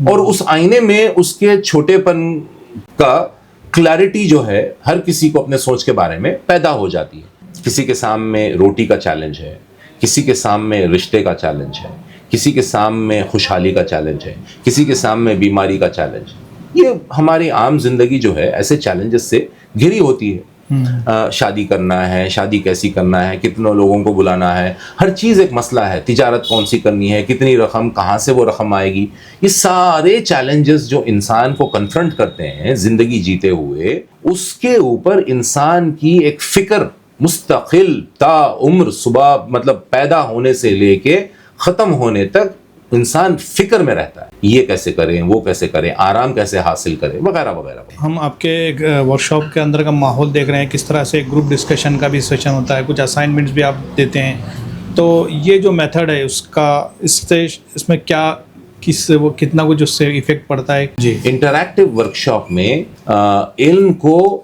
اور اس آئینے میں اس کے چھوٹے پن کا کلیئرٹی جو ہے ہر کسی کو اپنے سوچ کے بارے میں پیدا ہو جاتی ہے. کسی کے سامنے روٹی کا چیلنج ہے, کسی کے سامنے رشتے کا چیلنج ہے, کسی کے سامنے خوشحالی کا چیلنج ہے, کسی کے سامنے بیماری کا چیلنج ہے. یہ ہماری عام زندگی جو ہے ایسے چیلنجز سے گھری ہوتی ہے. شادی کرنا ہے, شادی کیسی کرنا ہے, کتنے لوگوں کو بلانا ہے, ہر چیز ایک مسئلہ ہے. تجارت کون سی کرنی ہے, کتنی رقم, کہاں سے وہ رقم آئے گی. یہ سارے چیلنجز جو انسان کو کنفرنٹ کرتے ہیں زندگی جیتے ہوئے, اس کے اوپر انسان کی ایک فکر مستقل تا عمر, صبح مطلب پیدا ہونے سے لے کے ختم ہونے تک انسان فکر میں رہتا ہے. یہ کیسے کریں, وہ کیسے کریں, آرام کیسے حاصل کریں, وغیرہ وغیرہ. ہم آپ کے ورکشاپ کے اندر کا ماحول دیکھ رہے ہیں, کس طرح سے گروپ ڈسکشن کا بھی سیشن ہوتا ہے, کچھ اسائنمنٹس بھی آپ دیتے ہیں. تو یہ جو میتھڈ ہے اس کا, اس میں کیا وہ کتنا کچھ اس سے ایفیکٹ پڑتا ہے؟ جی, انٹریکٹیو ورکشاپ میں علم کو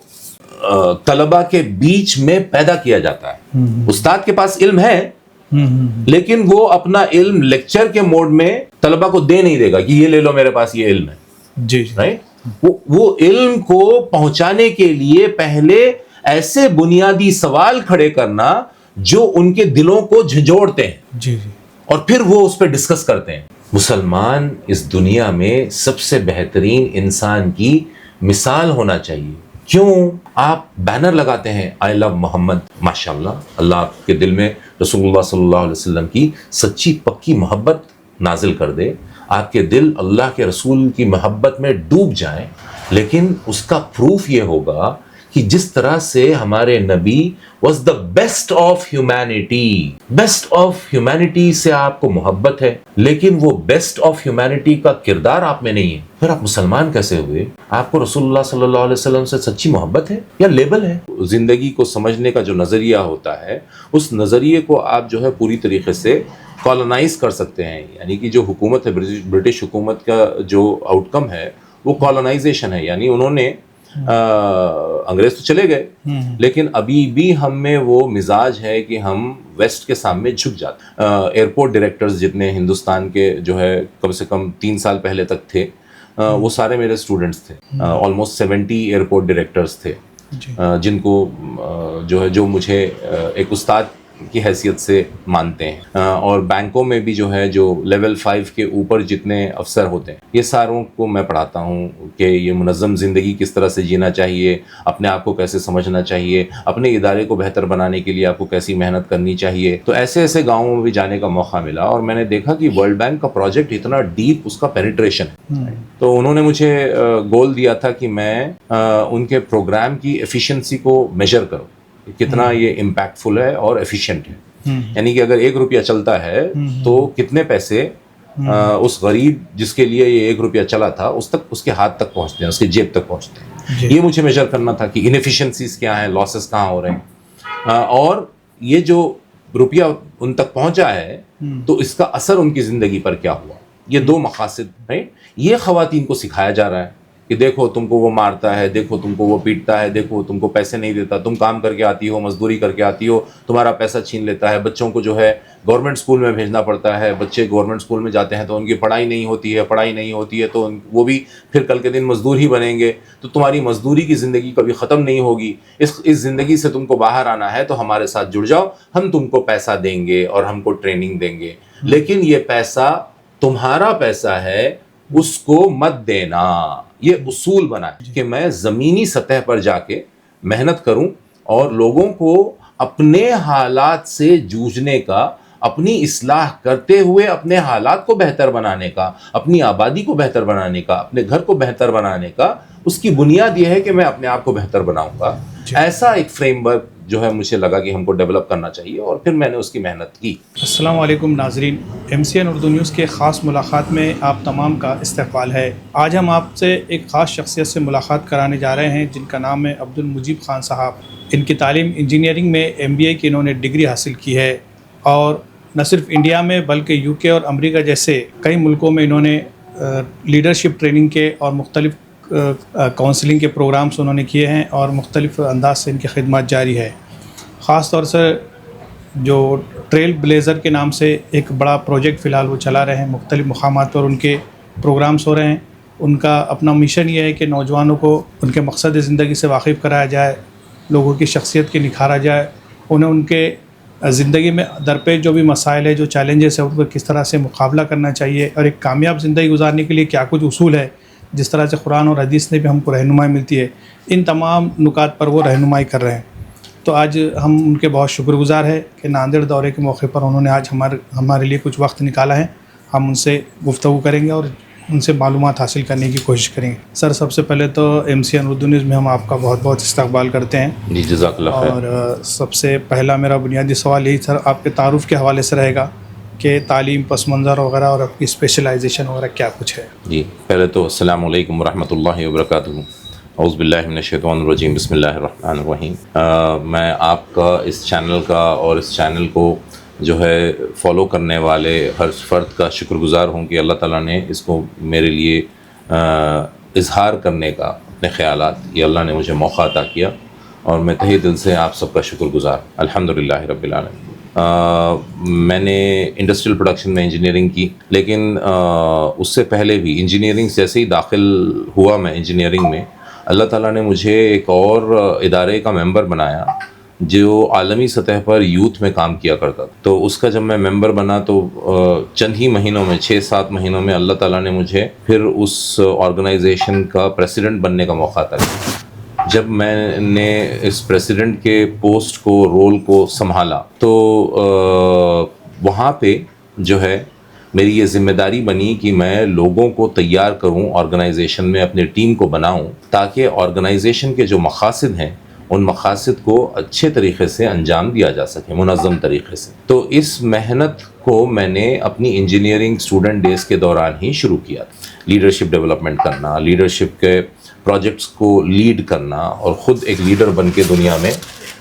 طلبہ کے بیچ میں پیدا کیا جاتا ہے. استاد کے پاس علم ہے لیکن وہ اپنا علم لیکچر کے موڈ میں طلبہ کو دے نہیں دے گا کہ یہ لے لو میرے پاس یہ علم ہے. جی رائٹ. وہ علم کو پہنچانے کے لیے پہلے ایسے بنیادی سوال کھڑے کرنا جو ان کے دلوں کو جھنجھوڑتے ہیں. جی جی. اور پھر وہ اس پہ ڈسکس کرتے ہیں. مسلمان اس دنیا میں سب سے بہترین انسان کی مثال ہونا چاہیے. کیوں؟ آپ بینر لگاتے ہیں آئی لو محمد, ماشاءاللہ, اللہ آپ کے دل میں رسول اللہ صلی اللہ علیہ وسلم کی سچی پکی محبت نازل کر دے, آپ کے دل اللہ کے رسول کی محبت میں ڈوب جائیں. لیکن اس کا پروف یہ ہوگا کہ جس طرح سے ہمارے نبی was the best of humanity, best of humanity سے آپ کو محبت ہے لیکن وہ بیسٹ آف ہیومینٹی کا کردار آپ میں نہیں ہے, پھر آپ مسلمان کیسے ہوئے؟ آپ کو رسول اللہ صلی اللہ علیہ وسلم سے سچی محبت ہے یا لیبل ہے؟ زندگی کو سمجھنے کا جو نظریہ ہوتا ہے, اس نظریے کو آپ جو ہے پوری طریقے سے کالونائز کر سکتے ہیں. یعنی کہ جو حکومت ہے, برٹش حکومت کا جو آؤٹ کم ہے وہ کالونائزیشن ہے. یعنی انہوں نے انگریز تو چلے گئے لیکن ابھی بھی ہم میں وہ مزاج ہے کہ ہم ویسٹ کے سامنے جھک جاتے ہیں. ایئرپورٹ ڈائریکٹرز جتنے ہندوستان کے جو ہے کم سے کم 3 سال پہلے تک تھے, وہ سارے میرے اسٹوڈنٹس تھے. آلموسٹ 70 ایئرپورٹ ڈائریکٹرز تھے جن کو جو ہے جو مجھے ایک استاد کی حیثیت سے مانتے ہیں. اور بینکوں میں بھی جو ہے جو لیول 5 کے اوپر جتنے افسر ہوتے ہیں, یہ ساروں کو میں پڑھاتا ہوں کہ یہ منظم زندگی کس طرح سے جینا چاہیے, اپنے آپ کو کیسے سمجھنا چاہیے, اپنے ادارے کو بہتر بنانے کے لیے آپ کو کیسی محنت کرنی چاہیے. تو ایسے ایسے گاؤں میں بھی جانے کا موقع ملا اور میں نے دیکھا کہ ورلڈ بینک کا پروجیکٹ اتنا ڈیپ اس کا پینیٹریشن ہے. تو انہوں نے مجھے گول دیا تھا کہ میں ان کے پروگرام کی ایفیشنسی کو میجر کروں, کتنا یہ امپیکٹ فل ہے اور ایفیشینٹ ہے. یعنی کہ اگر 1 روپیہ چلتا ہے تو کتنے پیسے اس غریب جس کے لیے یہ 1 روپیہ چلا تھا اس کے ہاتھ تک پہنچتے ہیں, اس کی جیب تک پہنچتے ہیں. یہ مجھے میجر کرنا تھا کہ انیفیشنسیز کیا ہیں, لاسز کہاں ہو رہے ہیں, اور یہ جو روپیہ ان تک پہنچا ہے تو اس کا اثر ان کی زندگی پر کیا ہوا. یہ 2 مقاصد ہیں. یہ خواتین کو سکھایا جا رہا ہے کہ دیکھو تم کو وہ مارتا ہے, دیکھو تم کو وہ پیٹتا ہے, دیکھو تم کو پیسے نہیں دیتا, تم کام کر کے آتی ہو, مزدوری کر کے آتی ہو, تمہارا پیسہ چھین لیتا ہے. بچوں کو جو ہے گورنمنٹ اسکول میں بھیجنا پڑتا ہے, بچے گورنمنٹ اسکول میں جاتے ہیں تو ان کی پڑھائی نہیں ہوتی ہے تو وہ بھی پھر کل کے دن مزدور ہی بنیں گے. تو تمہاری مزدوری کی زندگی کبھی ختم نہیں ہوگی. اس زندگی سے تم کو باہر آنا ہے تو ہمارے ساتھ جڑ جاؤ, ہم تم کو پیسہ دیں گے اور ہم کو ٹریننگ دیں گے, لیکن یہ پیسہ تمہارا پیسہ ہے, اس کو مت دینا. یہ اصول بنا ہے کہ میں زمینی سطح پر جا کے محنت کروں اور لوگوں کو اپنے حالات سے جوجھنے کا, اپنی اصلاح کرتے ہوئے اپنے حالات کو بہتر بنانے کا, اپنی آبادی کو بہتر بنانے کا, اپنے گھر کو بہتر بنانے کا, اس کی بنیاد یہ ہے کہ میں اپنے آپ کو بہتر بناؤں گا. ایسا ایک فریم ورک جو ہے مجھے لگا کہ ہم کو ڈیولپ کرنا چاہیے اور پھر میں نے اس کی محنت کی. السلام علیکم ناظرین, MCN اردو نیوز کے خاص ملاقات میں آپ تمام کا استقبال ہے. آج ہم آپ سے ایک خاص شخصیت سے ملاقات کرانے جا رہے ہیں جن کا نام ہے عبدالمجیب خان صاحب. ان کی تعلیم انجینئرنگ میں MBA کی انہوں نے ڈگری حاصل کی ہے اور نہ صرف انڈیا میں بلکہ UK اور امریکہ جیسے کئی ملکوں میں انہوں نے لیڈرشپ ٹریننگ کے اور مختلف کاؤنسلنگ کے پروگرامز انہوں نے کیے ہیں اور مختلف انداز سے ان کی خدمات جاری ہے. خاص طور سے جو ٹریل بلیزر کے نام سے ایک بڑا پروجیکٹ فی الحال وہ چلا رہے ہیں مختلف مقامات پر ان کے پروگرامس ہو رہے ہیں. ان کا اپنا مشن یہ ہے کہ نوجوانوں کو ان کے مقصد زندگی سے واقف کرایا جائے, لوگوں کی شخصیت کی نکھارا جائے, انہیں ان کے زندگی میں درپیش جو بھی مسائل ہے, جو چیلنجز ہیں, ان کو کس طرح سے مقابلہ کرنا چاہیے, اور ایک کامیاب زندگی گزارنے کے لیے کیا کچھ اصول ہے, جس طرح سے قرآن اور حدیث نے بھی ہم کو رہنمائی ملتی ہے. ان تمام نکات پر وہ رہنمائی کر رہے ہیں. تو آج ہم ان کے بہت شکر گزار ہیں کہ ناندیڑ دورے کے موقع پر انہوں نے آج ہمارے لیے کچھ وقت نکالا ہے. ہم ان سے گفتگو کریں گے اور ان سے معلومات حاصل کرنے کی کوشش کریں گے. سر, سب سے پہلے تو MCN اردو نیوز میں ہم آپ کا بہت بہت استقبال کرتے ہیں. جی جزاک اللہ خیر. اور سب سے پہلا میرا بنیادی سوال یہی سر آپ کے تعارف کے حوالے سے رہے گا کہ تعلیم, پس منظر وغیرہ اور آپ کی اسپیشلائزیشن وغیرہ کیا کچھ ہے. جی, پہلے تو السلام علیکم ورحمۃ اللہ وبرکاتہ. اعوذ باللہ من الشیطان الرجیم, بسم اللہ الرحمن الرحیم. میں آپ کا اس چینل کا اور اس چینل کو جو ہے فالو کرنے والے ہر فرد کا شکر گزار ہوں کہ اللہ تعالیٰ نے اس کو میرے لیے اظہار کرنے کا اپنے خیالات, یہ اللہ نے مجھے موقع عطا کیا اور میں تہہ دل سے آپ سب کا شکر گزار. الحمدللہ رب العالمین. میں نے انڈسٹریل پروڈکشن میں انجینئرنگ کی, لیکن اس سے پہلے بھی انجینئرنگ جیسے ہی داخل ہوا میں انجینئرنگ میں, اللہ تعالیٰ نے مجھے ایک اور ادارے کا ممبر بنایا جو عالمی سطح پر یوتھ میں کام کیا کرتا تھا. تو اس کا جب میں ممبر بنا تو چند ہی مہینوں میں, 6-7 مہینوں میں اللہ تعالیٰ نے مجھے پھر اس آرگنائزیشن کا پریسیڈنٹ بننے کا موقع عطا کیا. جب میں نے اس پریسیڈنٹ کے پوسٹ کو, رول کو سنبھالا تو وہاں پہ جو ہے میری یہ ذمہ داری بنی کہ میں لوگوں کو تیار کروں آرگنائزیشن میں, اپنی ٹیم کو بناؤں تاکہ آرگنائزیشن کے جو مقاصد ہیں ان مقاصد کو اچھے طریقے سے انجام دیا جا سکے, منظم طریقے سے. تو اس محنت کو میں نے اپنی انجینئرنگ اسٹوڈنٹ ڈیز کے دوران ہی شروع کیا. لیڈرشپ ڈیولپمنٹ کرنا, لیڈرشپ کے پروجیکٹس کو لیڈ کرنا اور خود ایک لیڈر بن کے دنیا میں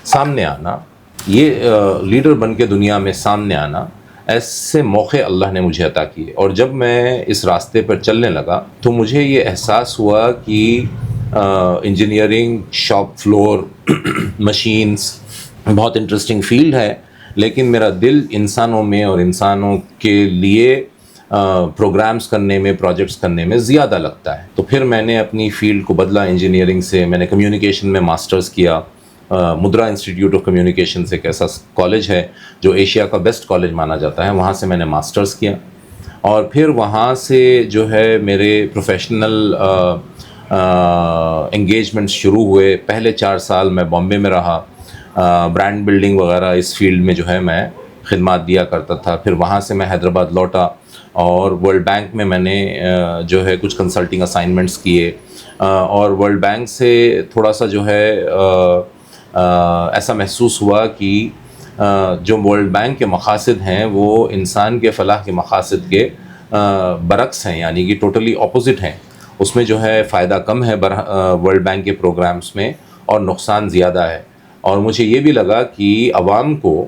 سامنے آنا. یہ لیڈر بن کے دنیا میں سامنے آنا, ایسے موقع اللہ نے مجھے عطا کیے. اور جب میں اس راستے پر چلنے لگا تو مجھے یہ احساس ہوا کہ انجینئرنگ, شاپ فلور, مشینز بہت انٹرسٹنگ فیلڈ ہے, لیکن میرا دل انسانوں میں اور انسانوں کے لیے پروگرامز کرنے میں, پروجیکٹس کرنے میں زیادہ لگتا ہے. تو پھر میں نے اپنی فیلڈ کو بدلا. انجینئرنگ سے میں نے کمیونیکیشن میں ماسٹرز کیا. مدرا انسٹیٹیوٹ آف کمیونیکیشن سے ایک ایسا کالج ہے جو ایشیا کا بیسٹ کالج مانا جاتا ہے, وہاں سے میں نے ماسٹرز کیا. اور پھر وہاں سے جو ہے میرے پروفیشنل انگیجمنٹ شروع ہوئے. پہلے 4 سال میں بامبے میں رہا, برانڈ بلڈنگ وغیرہ اس فیلڈ میں جو ہے میں خدمات دیا کرتا تھا. پھر وہاں سے میں حیدرآباد لوٹا اور ورلڈ بینک میں میں نے جو ہے کچھ کنسلٹنگ اسائنمنٹس کیے. اور ورلڈ بینک سے تھوڑا سا جو ہے ایسا محسوس ہوا کہ جو ورلڈ بینک کے مقاصد ہیں وہ انسان کے فلاح کے مقاصد کے برعکس ہیں, یعنی کہ ٹوٹلی اپوزٹ ہیں. اس میں جو ہے فائدہ کم ہے ورلڈ بینک کے پروگرامز میں اور نقصان زیادہ ہے. اور مجھے یہ بھی لگا کہ عوام کو,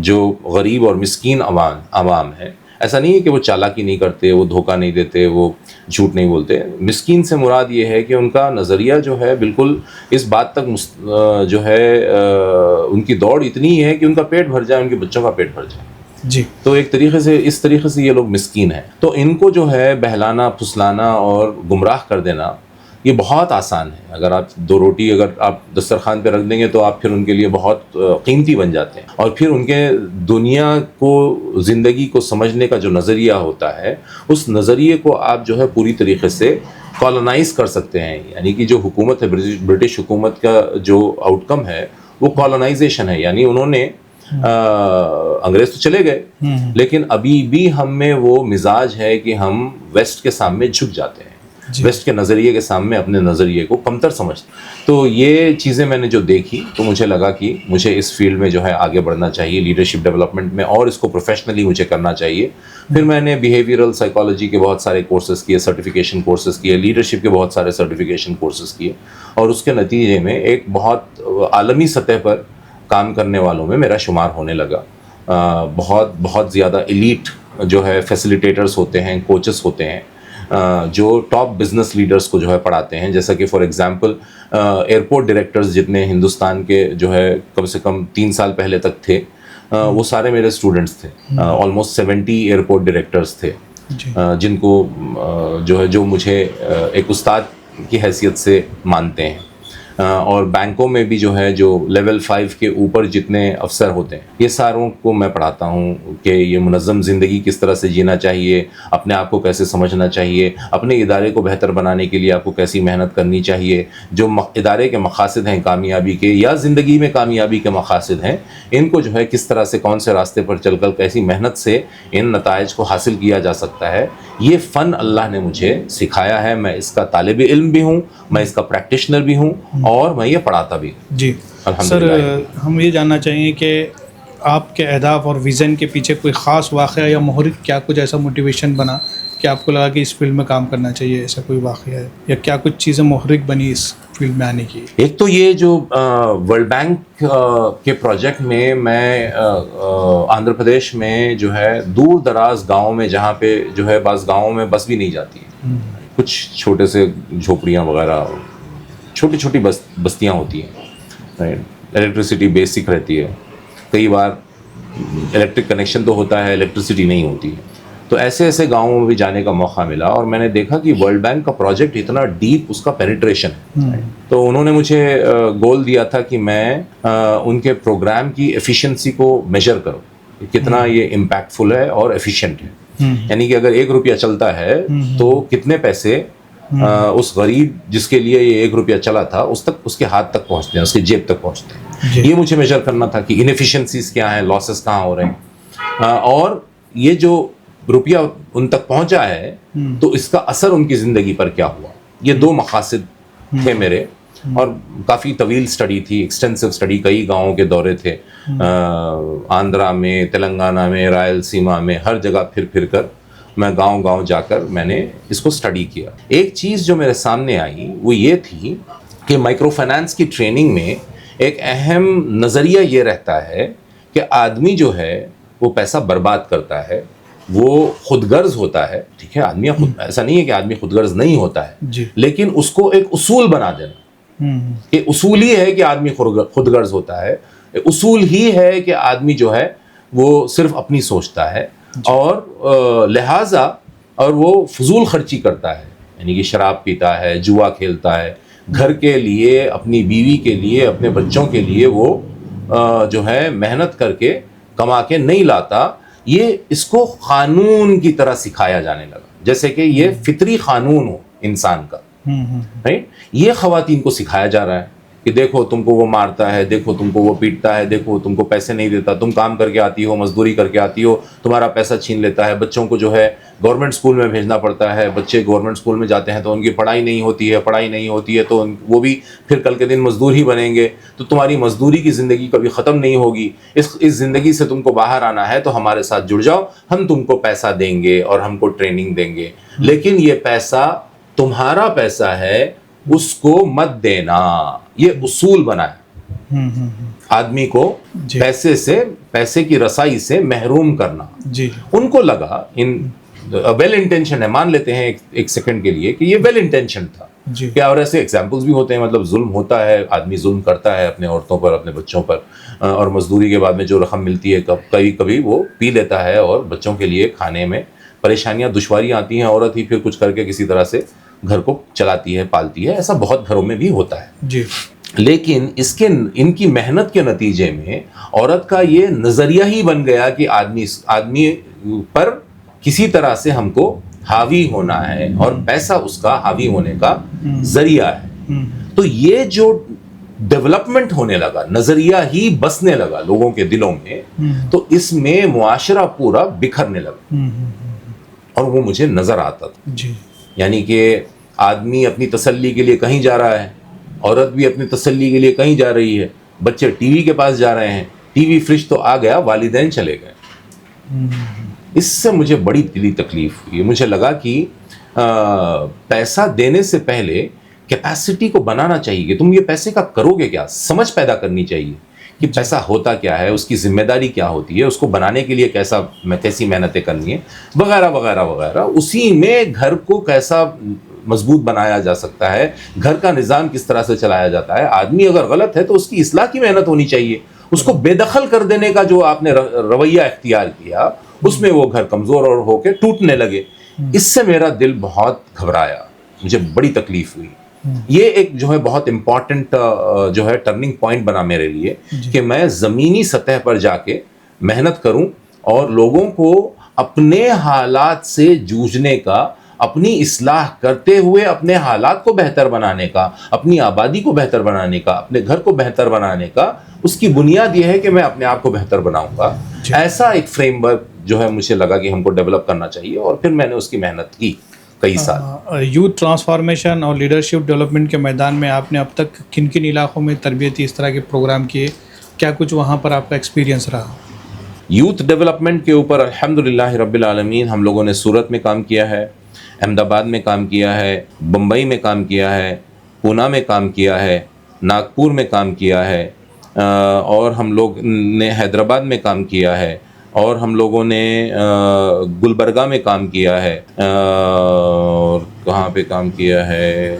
جو غریب اور مسکین عوام ہے, ایسا نہیں ہے کہ وہ چالاکی نہیں کرتے, وہ دھوکہ نہیں دیتے, وہ جھوٹ نہیں بولتے. مسکین سے مراد یہ ہے کہ ان کا نظریہ جو ہے بالکل اس بات تک جو ہے ان کی دوڑ اتنی ہے کہ ان کا پیٹ بھر جائے, ان کے بچوں کا پیٹ بھر جائے. جی. تو ایک طریقے سے اس طریقے سے یہ لوگ مسکین ہیں. تو ان کو جو ہے بہلانا, پھسلانا اور گمراہ کر دینا یہ بہت آسان ہے. اگر آپ 2 روٹی اگر آپ دسترخوان پہ رکھ دیں گے تو آپ پھر ان کے لیے بہت قیمتی بن جاتے ہیں. اور پھر ان کے دنیا کو, زندگی کو سمجھنے کا جو نظریہ ہوتا ہے, اس نظریے کو آپ جو ہے پوری طریقے سے کالونائز کر سکتے ہیں. یعنی کہ جو حکومت ہے, برٹش حکومت کا جو آؤٹ کم ہے وہ کالونائزیشن ہے. یعنی انہوں نے انگریز تو چلے گئے, لیکن ابھی بھی ہم میں وہ مزاج ہے کہ ہم ویسٹ کے سامنے جھک جاتے ہیں, ویسٹ کے نظریے کے سامنے اپنے نظریے کو کمتر سمجھتے. تو یہ چیزیں میں نے جو دیکھی تو مجھے لگا کہ مجھے اس فیلڈ میں جو ہے آگے بڑھنا چاہیے, لیڈرشپ ڈیولپمنٹ میں, اور اس کو پروفیشنلی مجھے کرنا چاہیے. پھر میں نے بیہیویئرل سائیکالوجی کے بہت سارے کورسز کیے, سرٹیفیکیشن کورسز کیے, لیڈرشپ کے بہت سارے سرٹیفیکیشن کورسز کیے, اور اس کے نتیجے میں ایک بہت عالمی سطح پر کام کرنے والوں میں میرا شمار ہونے لگا. بہت زیادہ ایلیٹ جو ہے فیسیلیٹیٹرز ہوتے ہیں, کوچز ہوتے ہیں جو ٹاپ بزنس لیڈرز کو جو ہے پڑھاتے ہیں. جیسا کہ فار ایگزامپل ایئرپورٹ ڈائریکٹرز جتنے ہندوستان کے جو ہے کم سے کم 3 سال پہلے تک تھے, وہ سارے میرے اسٹوڈنٹس تھے. آلموسٹ 70 ایئرپورٹ ڈائریکٹرز تھے جن کو جو ہے جو مجھے ایک استاد کی حیثیت سے مانتے ہیں، اور بینکوں میں بھی جو ہے جو لیول 5 کے اوپر جتنے افسر ہوتے ہیں، یہ ساروں کو میں پڑھاتا ہوں کہ یہ منظم زندگی کس طرح سے جینا چاہیے، اپنے آپ کو کیسے سمجھنا چاہیے، اپنے ادارے کو بہتر بنانے کے لیے آپ کو کیسی محنت کرنی چاہیے، جو ادارے کے مقاصد ہیں کامیابی کے یا زندگی میں کامیابی کے مقاصد ہیں، ان کو جو ہے کس طرح سے کون سے راستے پر چل کر کیسی محنت سے ان نتائج کو حاصل کیا جا سکتا ہے، یہ فن اللہ نے مجھے سکھایا ہے۔ میں اس کا طالب علم بھی ہوں، میں اس کا پریکٹیشنر بھی ہوں، اور میں یہ پڑھاتا بھی ہوں۔ جی سر، ہم یہ جاننا چاہیں گے کہ آپ کے اہداف اور ویژن کے پیچھے کوئی خاص واقعہ یا محرک کیا کچھ ایسا موٹیویشن بنا کہ آپ کو لگا کہ اس فیلڈ میں کام کرنا چاہیے، ایسا کوئی واقعہ ہے یا کیا کچھ چیزیں محرک بنی اس فیلڈ میں آنے کی؟ ایک تو یہ جو ورلڈ بینک کے پروجیکٹ میں آندھرا پردیش میں جو ہے دور دراز گاؤں میں، جہاں پہ جو ہے بعض گاؤں میں بس بھی نہیں جاتی، کچھ چھوٹے سے جھوپڑیاں وغیرہ، چھوٹی چھوٹی بستیاں ہوتی ہیں، الیکٹریسٹی بیسک رہتی ہے، کئی بار الیکٹرک کنیکشن تو ہوتا ہے، الیکٹریسٹی نہیں ہوتی ہے، تو ایسے ایسے گاؤں میں بھی جانے کا موقع ملا، اور میں نے دیکھا کہ ورلڈ بینک کا پروجیکٹ اتنا ڈیپ اس کا پینیٹریشن ہے، تو انہوں نے مجھے گول دیا تھا کہ میں ان کے پروگرام کی ایفیشنسی کو میجر کروں، کتنا یہ امپیکٹفل ہے اور ایفیشینٹ ہے، یعنی کہ اگر 1 روپیہ چلتا ہے تو کتنے پیسے اس غریب جس کے لیے یہ 1 روپیہ چلا تھا اس کے ہاتھ تک پہنچتے ہیں، اس کے جیب تک پہنچتے ہیں۔ یہ مجھے میجر کرنا تھا کہ انیفیشنسیز کیا ہیں، لاسز کہاں ہو رہے ہیں، اور یہ جو روپیہ ان تک پہنچا ہے تو اس کا اثر ان کی زندگی پر کیا ہوا۔ یہ 2 مقاصد تھے میرے، اور کافی طویل سٹڈی تھی، ایکسٹینسو سٹڈی، کئی گاؤں کے دورے تھے، آندھرا میں، تلنگانہ میں، رائل سیما میں، ہر جگہ پھر کر میں گاؤں گاؤں جا کر میں نے اس کو سٹڈی کیا۔ ایک چیز جو میرے سامنے آئی وہ یہ تھی کہ مائکرو فائنانس کی ٹریننگ میں ایک اہم نظریہ یہ رہتا ہے کہ آدمی جو ہے وہ پیسہ برباد کرتا ہے، وہ خود غرض ہوتا ہے، ٹھیک ہے، آدمی ایسا نہیں ہے کہ آدمی خود غرض نہیں ہوتا ہے، لیکن اس کو ایک اصول بنا دینا کہ اصول ہی ہے کہ آدمی خود غرض ہوتا ہے، اصول ہی ہے کہ آدمی جو ہے وہ صرف اپنی سوچتا ہے، اور لہٰذا اور وہ فضول خرچی کرتا ہے، یعنی کہ شراب پیتا ہے، جوا کھیلتا ہے، گھر کے لیے، اپنی بیوی کے لیے، اپنے بچوں کے لیے وہ جو ہے محنت کر کے کما کے نہیں لاتا۔ یہ اس کو قانون کی طرح سکھایا جانے لگا، جیسے کہ یہ فطری قانون ہو انسان کا، رائٹ؟ یہ خواتین کو سکھایا جا رہا ہے کہ دیکھو تم کو وہ مارتا ہے، دیکھو تم کو وہ پیٹتا ہے، دیکھو تم کو پیسے نہیں دیتا، تم کام کر کے آتی ہو، مزدوری کر کے آتی ہو، تمہارا پیسہ چھین لیتا ہے، بچوں کو جو ہے گورنمنٹ اسکول میں بھیجنا پڑتا ہے، بچے گورنمنٹ اسکول میں جاتے ہیں تو ان کی پڑھائی نہیں ہوتی ہے تو وہ بھی پھر کل کے دن مزدور ہی بنیں گے، تو تمہاری مزدوری کی زندگی کبھی ختم نہیں ہوگی، اس زندگی سے تم کو باہر آنا ہے تو ہمارے ساتھ جڑ جاؤ، ہم تم کو پیسہ دیں گے اور ہم کو ٹریننگ دیں گے، لیکن یہ پیسہ تمہارا پیسہ ہے، اس کو مت دینا۔ یہ اصول بنا ہے آدمی کو پیسے کی رسائی سے محروم کرنا۔ ان کو لگا ویل انٹینشن ہے، مان لیتے ہیں ایک سیکنڈ کے لیے کہ یہ ویل انٹینشن تھا، کیا اور ایسے ایگزامپلس بھی ہوتے ہیں، مطلب ظلم ہوتا ہے، آدمی ظلم کرتا ہے اپنے عورتوں پر، اپنے بچوں پر، اور مزدوری کے بعد میں جو رقم ملتی ہے کبھی وہ پی لیتا ہے، اور بچوں کے لیے کھانے میں پریشانیاں، دشواریاں آتی ہیں، عورت ہی پھر کچھ کر کے کسی طرح سے گھر کو چلاتی ہے، پالتی ہے، ایسا بہت گھروں میں بھی ہوتا ہے۔ لیکن ان کی محنت کے نتیجے میں عورت کا یہ نظریہ ہی بن گیا کہ آدمی پر کسی طرح سے ہم کو حاوی ہونا ہے، اور پیسہ اس کا حاوی ہونے کا ذریعہ ہے۔ تو یہ جو ڈیولپمنٹ ہونے لگا، نظریہ ہی بسنے لگا لوگوں کے دلوں میں، تو اس میں معاشرہ پورا بکھرنے لگا، اور وہ مجھے نظر آتا تھا۔ یعنی کہ آدمی اپنی تسلی کے لیے کہیں جا رہا ہے، عورت بھی اپنی تسلی کے لیے کہیں جا رہی ہے، بچے ٹی وی کے پاس جا رہے ہیں، ٹی وی فریج تو آ گیا، والدین چلے گئے۔ اس سے مجھے بڑی دلی تکلیف ہوئی۔ مجھے لگا کہ پیسہ دینے سے پہلے کیپیسٹی کو بنانا چاہیے کہ تم یہ پیسے کا کرو گے کیا، سمجھ پیدا کرنی چاہیے کہ پیسہ ہوتا کیا ہے، اس کی ذمہ داری کیا ہوتی ہے، اس کو بنانے کے لیے کیسی محنتیں کرنی ہے، وغیرہ وغیرہ وغیرہ۔ اسی میں گھر کو کیسا مضبوط بنایا جا سکتا ہے، گھر کا نظام کس طرح سے چلایا جاتا ہے۔ آدمی اگر غلط ہے تو اس کی اصلاح کی محنت ہونی چاہیے۔ اس کو بے دخل کر دینے کا جو آپ نے رویہ اختیار کیا، اس میں وہ گھر کمزور اور ہو کے ٹوٹنے لگے. اس سے میرا دل بہت گھبرایا, مجھے بڑی تکلیف ہوئی. یہ ایک جو ہے بہت امپورٹنٹ جو ہے ٹرننگ پوائنٹ بنا میرے لیے کہ میں زمینی سطح پر جا کے محنت کروں اور لوگوں کو اپنے حالات سے جوجھنے کا, اپنی اصلاح کرتے ہوئے اپنے حالات کو بہتر بنانے کا, اپنی آبادی کو بہتر بنانے کا, اپنے گھر کو بہتر بنانے کا, اس کی بنیاد یہ ہے کہ میں اپنے آپ کو بہتر بناؤں گا. ایسا ایک فریم ورک جو ہے مجھے لگا کہ ہم کو ڈیولپ کرنا چاہیے, اور پھر میں نے اس کی محنت کی کئی سال. یوتھ ٹرانسفارمیشن اور لیڈرشپ ڈیولپمنٹ کے میدان میں آپ نے اب تک کن کن علاقوں میں تربیتی اس طرح کے پروگرام کیے, کیا کچھ وہاں پر آپ کا ایکسپیرینس رہا؟ یوتھ ڈیولپمنٹ کے اوپر الحمدللہ رب العالمین ہم لوگوں نے سورت میں کام کیا ہے, احمد آباد میں کام کیا ہے, بمبئی میں کام کیا ہے, پونا میں کام کیا ہے, ناگپور میں کام کیا ہے, اور ہم لوگ نے حیدرآباد میں کام کیا ہے, اور ہم لوگوں نے گلبرگہ میں کام کیا ہے, اور کہاں پہ کام کیا ہے,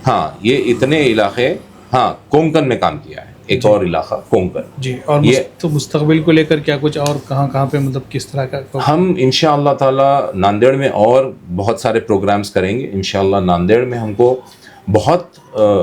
ہاں یہ اتنے علاقے, ہاں کونکن میں کام کیا ہے, ایک اور علاقہ کونکن. جی, اور تو مستقبل کو لے کر کیا کچھ اور کہاں پہ مطلب کس طرح کا؟ ہم انشاءاللہ تعالی ناندیڑ میں اور بہت سارے پروگرامز کریں گے انشاءاللہ. ناندیڑ میں ہم کو بہت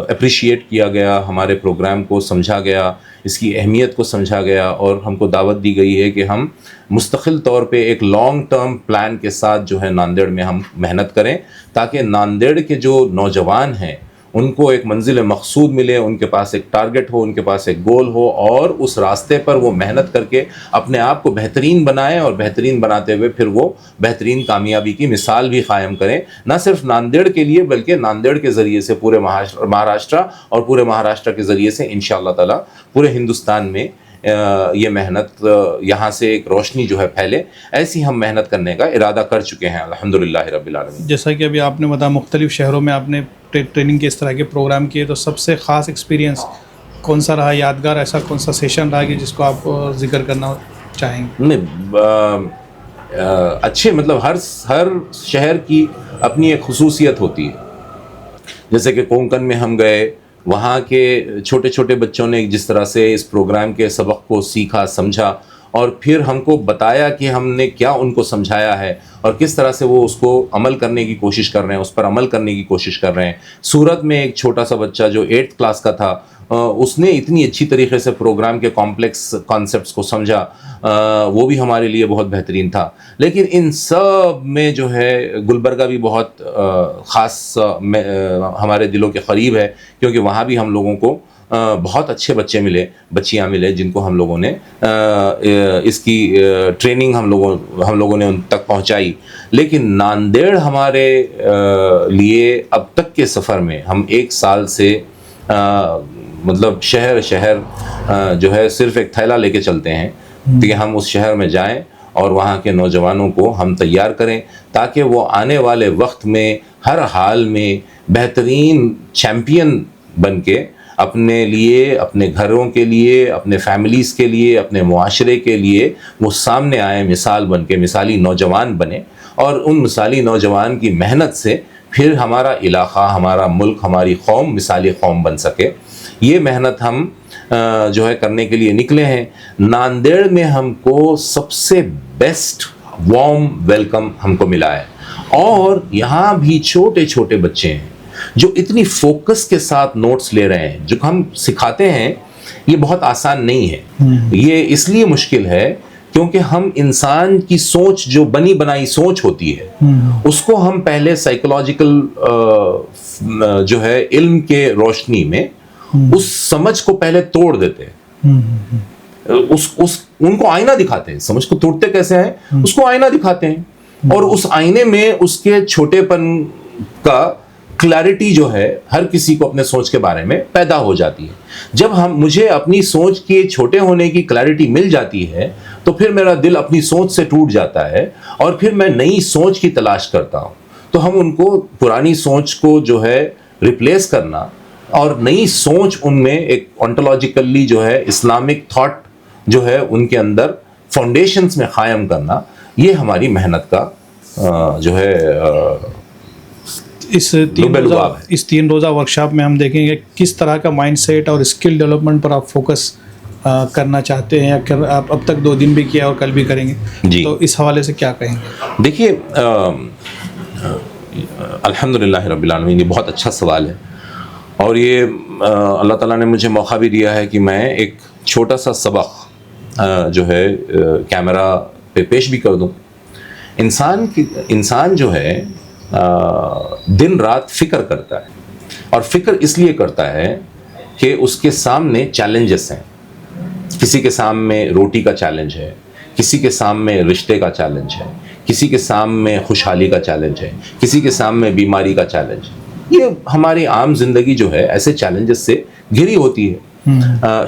اپریشیٹ کیا گیا, ہمارے پروگرام کو سمجھا گیا, اس کی اہمیت کو سمجھا گیا, اور ہم کو دعوت دی گئی ہے کہ ہم مستقل طور پہ ایک لانگ ٹرم پلان کے ساتھ جو ہے ناندیڑ میں ہم محنت کریں, تاکہ ناندیڑ کے جو نوجوان ہیں ان کو ایک منزل مقصود ملے, ان کے پاس ایک ٹارگٹ ہو, ان کے پاس ایک گول ہو, اور اس راستے پر وہ محنت کر کے اپنے آپ کو بہترین بنائیں, اور بہترین بناتے ہوئے پھر وہ بہترین کامیابی کی مثال بھی قائم کریں, نہ صرف ناندیڑ کے لیے بلکہ ناندیڑ کے ذریعے سے پورے مہاراشٹر, اور پورے مہاراشٹر کے ذریعے سے انشاءاللہ تعالی پورے ہندوستان میں یہ محنت, یہاں سے ایک روشنی جو ہے پھیلے, ایسی ہم محنت کرنے کا ارادہ کر چکے ہیں الحمدللہ رب العالمین. جیسا کہ ابھی آپ نے بتایا مختلف شہروں میں آپ نے ٹریننگ کے اس طرح کے پروگرام کیے, تو سب سے خاص ایکسپیرینس کون سا رہا, یادگار ایسا کون سا سیشن رہا کہ جس کو آپ ذکر کرنا چاہیں گے؟ نہیں, اچھے مطلب ہر شہر کی اپنی ایک خصوصیت ہوتی ہے. جیسے کہ کونکن میں ہم گئے, وہاں کے چھوٹے چھوٹے بچوں نے جس طرح سے اس پروگرام کے سبق کو سیکھا, سمجھا, اور پھر ہم کو بتایا کہ ہم نے کیا ان کو سمجھایا ہے, اور کس طرح سے وہ اس کو عمل کرنے کی کوشش کر رہے ہیں, اس پر عمل کرنے کی کوشش کر رہے ہیں. سورت میں ایک چھوٹا سا بچہ جو 8th کلاس کا تھا, اس نے اتنی اچھی طریقے سے پروگرام کے کمپلیکس کانسیپٹس کو سمجھا, وہ بھی ہمارے لیے بہت بہترین تھا. لیکن ان سب میں جو ہے گلبرگہ بھی بہت خاص ہمارے دلوں کے قریب ہے, کیونکہ وہاں بھی ہم لوگوں کو بہت اچھے بچے ملے, بچیاں ملے, جن کو ہم لوگوں نے اس کی ٹریننگ ہم لوگوں نے ان تک پہنچائی. لیکن ناندیڑ ہمارے لیے اب تک کے سفر میں ہم 1 سال سے مطلب شہر جو ہے صرف ایک تھیلا لے کے چلتے ہیں کہ ہم اس شہر میں جائیں اور وہاں کے نوجوانوں کو ہم تیار کریں, تاکہ وہ آنے والے وقت میں ہر حال میں بہترین چیمپئن بن کے اپنے لیے, اپنے گھروں کے لیے, اپنے فیملیز کے لیے, اپنے معاشرے کے لیے وہ سامنے آئے, مثال بن کے, مثالی نوجوان بنے, اور ان مثالی نوجوان کی محنت سے پھر ہمارا علاقہ, ہمارا ملک, ہماری قوم مثالی قوم بن سکے. یہ محنت ہم جو ہے کرنے کے لیے نکلے ہیں. ناندیڑ میں ہم کو سب سے بیسٹ وارم ویلکم ہم کو ملا ہے, اور یہاں بھی چھوٹے چھوٹے بچے ہیں جو اتنی فوکس کے ساتھ نوٹس لے رہے ہیں. جو ہم سکھاتے ہیں یہ بہت آسان نہیں ہے, یہ اس لیے مشکل ہے کیونکہ ہم انسان کی سوچ, جو بنی بنائی سوچ ہوتی ہے, اس کو ہم پہلے سائیکولوجیکل جو ہے علم کے روشنی میں اس سمجھ کو پہلے توڑ دیتے ہیں, ان کو آئینہ دکھاتے ہیں. سمجھ کو توڑتے کیسے ہیں, اس کو آئینہ دکھاتے ہیں, اور اس آئینے میں اس کے چھوٹے پن کا کلیئرٹی جو ہے ہر کسی کو اپنے سوچ کے بارے میں پیدا ہو جاتی ہے. جب مجھے اپنی سوچ کے چھوٹے ہونے کی کلیئرٹی مل جاتی ہے تو پھر میرا دل اپنی سوچ سے ٹوٹ جاتا ہے, اور پھر میں نئی سوچ کی تلاش کرتا ہوں. تو ہم ان کو پرانی سوچ کو جو ہے ریپلیس کرنا, اور نئی سوچ ان میں ایک انٹولوجیکلی جو ہے اسلامک تھاٹ جو ہے ان کے اندر فاؤنڈیشنز میں قائم کرنا, یہ ہماری محنت کا جو ہے اس 3 روزہ ورکشاپ میں ہم دیکھیں گے کس طرح کا مائنڈ سیٹ اور اسکل ڈیولپمنٹ پر آپ فوکس کرنا چاہتے ہیں یا آپ اب تک 2 دن بھی کیا اور کل بھی کریں گے جی تو اس حوالے سے کیا کہیں گے؟ دیکھیے الحمدللہ رب العالمین، یہ بہت اچھا سوال ہے، اور یہ اللہ تعالیٰ نے مجھے موقع بھی دیا ہے کہ میں ایک چھوٹا سا سبق جو ہے کیمرہ پہ پیش بھی کر دوں۔ انسان جو ہے دن رات فکر کرتا ہے، اور فکر اس لیے کرتا ہے کہ اس کے سامنے چیلنجز ہیں۔ کسی کے سامنے روٹی کا چیلنج ہے، کسی کے سامنے رشتے کا چیلنج ہے، کسی کے سامنے خوشحالی کا چیلنج ہے، کسی کے سامنے بیماری کا چیلنج ہے۔ یہ ہماری عام زندگی جو ہے ایسے چیلنجز سے گھری ہوتی ہے۔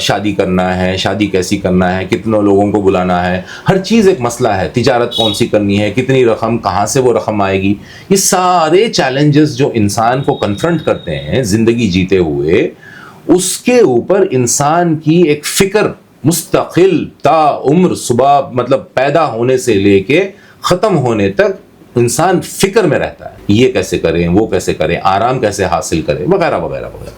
شادی کرنا ہے، شادی کیسی کرنا ہے، کتنے لوگوں کو بلانا ہے، ہر چیز ایک مسئلہ ہے۔ تجارت کون سی کرنی ہے، کتنی رقم، کہاں سے وہ رقم آئے گی، یہ سارے چیلنجز جو انسان کو کنفرنٹ کرتے ہیں زندگی جیتے ہوئے، اس کے اوپر انسان کی ایک فکر مستقل تا عمر، صبح مطلب پیدا ہونے سے لے کے ختم ہونے تک انسان فکر میں رہتا ہے، یہ کیسے کریں، وہ کیسے کریں، آرام کیسے حاصل کریں، وغیرہ وغیرہ وغیرہ۔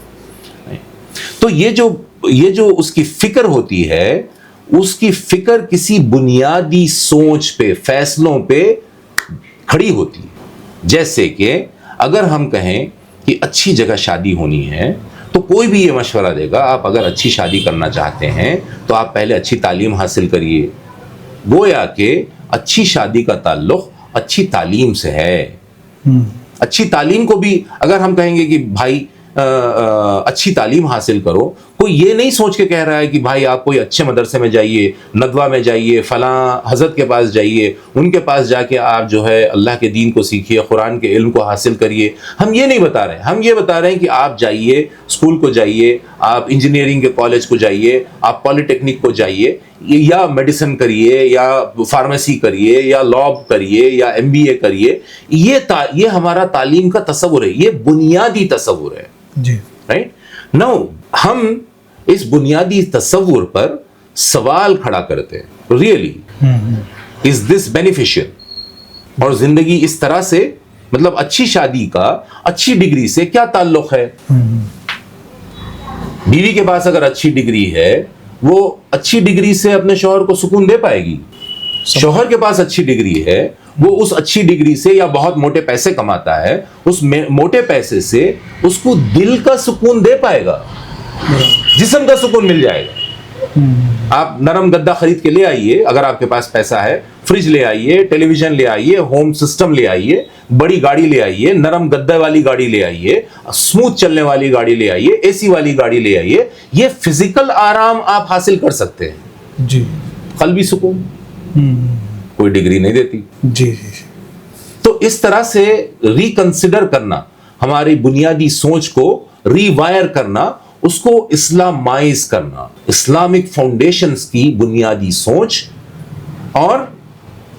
تو یہ جو اس کی فکر ہوتی ہے، اس کی فکر کسی بنیادی سوچ پہ، فیصلوں پہ کھڑی ہوتی ہے۔ جیسے کہ اگر ہم کہیں کہ اچھی جگہ شادی ہونی ہے تو کوئی بھی یہ مشورہ دے گا، آپ اگر اچھی شادی کرنا چاہتے ہیں تو آپ پہلے اچھی تعلیم حاصل کریے۔ گویا کہ اچھی شادی کا تعلق اچھی تعلیم سے ہے۔ اچھی تعلیم کو بھی اگر ہم کہیں گے کہ بھائی اچھی تعلیم حاصل کرو، کوئی یہ نہیں سوچ کے کہہ رہا ہے کہ بھائی آپ کوئی اچھے مدرسے میں جائیے، ندوہ میں جائیے، فلاں حضرت کے پاس جائیے، ان کے پاس جا کے آپ جو ہے اللہ کے دین کو سیکھیے، قرآن کے علم کو حاصل کریے۔ ہم یہ نہیں بتا رہے ہیں، ہم یہ بتا رہے ہیں کہ آپ جائیے، اسکول کو جائیے، آپ انجینئرنگ کے کالج کو جائیے، آپ پالی ٹیکنک کو جائیے، یا میڈیسن کریے، یا فارمیسی کریے، یا لا کریے، یا MBA کریے۔ یہ ہمارا تعلیم کا تصور ہے، یہ بنیادی تصور ہے جی، رائٹ نو۔ ہم اس بنیادی تصور پر سوال کھڑا کرتے ہیں، ریئلی از دس بینیفیشیل؟ اور زندگی اس طرح سے، مطلب اچھی شادی کا اچھی ڈگری سے کیا تعلق ہے؟ بیوی کے پاس اگر اچھی ڈگری ہے، وہ اچھی ڈگری سے اپنے شوہر کو سکون دے پائے گی۔ شوہر کے پاس اچھی ڈگری ہے، وہ اس اچھی ڈگری سے یا بہت موٹے پیسے کماتا ہے، اس موٹے پیسے سے اس کو دل کا سکون دے پائے گا، جسم کا سکون مل جائے گا۔ آپ نرم گدا خرید کے لے آئیے، اگر آپ کے پاس پیسہ ہے، فریج لے آئیے، ٹیلی ویژن لے آئیے، ہوم سسٹم لے آئیے، بڑی گاڑی لے آئیے، نرم گدے والی گاڑی لے آئیے، اسموتھ چلنے والی گاڑی لے آئیے، AC والی گاڑی لے آئیے، یہ فزیکل آرام آپ حاصل کر سکتے ہیں۔ جی، قلبی سکون کوئی ڈگری نہیں دیتی۔ جی جی۔ تو اس طرح سے ریکنسیڈر کرنا، ہماری بنیادی سوچ کو ری وائر کرنا، اس کو اسلامائز کرنا، اسلامک فاؤنڈیشنز کی بنیادی سوچ۔ اور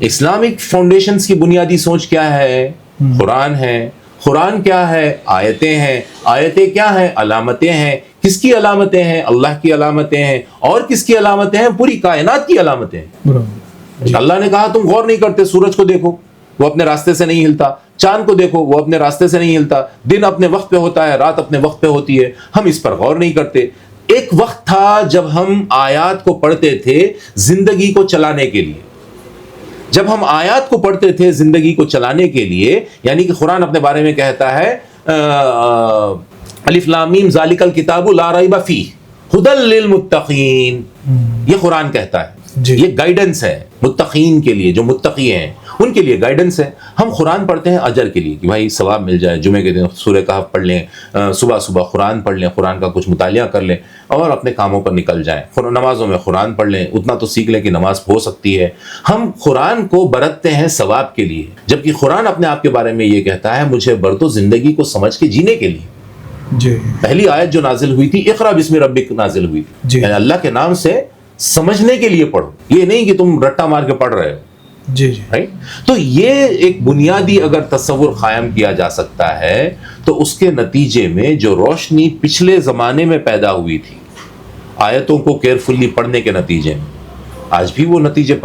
اسلامک فاؤنڈیشنز کی بنیادی سوچ کیا ہے؟ قرآن ہے۔ قرآن کیا ہے؟ آیتیں ہیں۔ آیتیں کیا ہیں؟ علامتیں ہیں۔ کس کی علامتیں ہیں؟ اللہ کی علامتیں ہیں۔ اور کس کی علامتیں ہیں؟ پوری کائنات کی علامتیں ہیں۔ اللہ نے کہا تم غور نہیں کرتے، سورج کو دیکھو وہ اپنے راستے سے نہیں ہلتا، چاند کو دیکھو وہ اپنے راستے سے نہیں ہلتا، دن اپنے وقت پہ ہوتا ہے، رات اپنے وقت پہ ہوتی ہے، ہم اس پر غور نہیں کرتے۔ ایک وقت تھا جب ہم آیات کو پڑھتے تھے زندگی کو چلانے کے لیے، جب ہم آیات کو پڑھتے تھے زندگی کو چلانے کے لیے، یعنی کہ قرآن اپنے بارے میں کہتا ہے الف لام میم ذالک الکتاب لا ریب فیہ ھدی للمتقین، یہ قرآن کہتا ہے۔ یہ گائیڈنس ہے متقین کے لیے، جو متقی ہیں ان کے لیے گائیڈنس ہے۔ ہم قرآن پڑھتے ہیں اجر کے لیے کہ بھائی ثواب مل جائے، جمعے کے دن سورہ کہف پڑھ لیں، صبح صبح قرآن پڑھ لیں، قرآن کا کچھ مطالعہ کر لیں اور اپنے کاموں پر نکل جائیں۔ نمازوں میں قرآن پڑھ لیں، اتنا تو سیکھ لیں کہ نماز ہو سکتی ہے۔ ہم قرآن کو برتتے ہیں ثواب کے لیے، جبکہ قرآن اپنے آپ کے بارے میں یہ کہتا ہے مجھے برتو زندگی کو سمجھ کے جینے کے لیے۔ جی، پہلی آیت جو نازل ہوئی تھی اقرا بسم ربک نازل ہوئی تھی، جی، یعنی اللہ کے نام سے سمجھنے کے لیے پڑھو، یہ نہیں کہ تم رٹا مار کے پڑھ رہے ہو۔ جی جی، رائٹ؟ تو یہ ایک بنیادی اگر تصور قائم کیا جا سکتا ہے تو اس کے نتیجے میں جو روشنی پچھلے زمانے میں پیدا ہوئی تھی آیتوں کو کیئرفلی پڑھنے کے نتیجے میں، آج بھی وہ نتیجے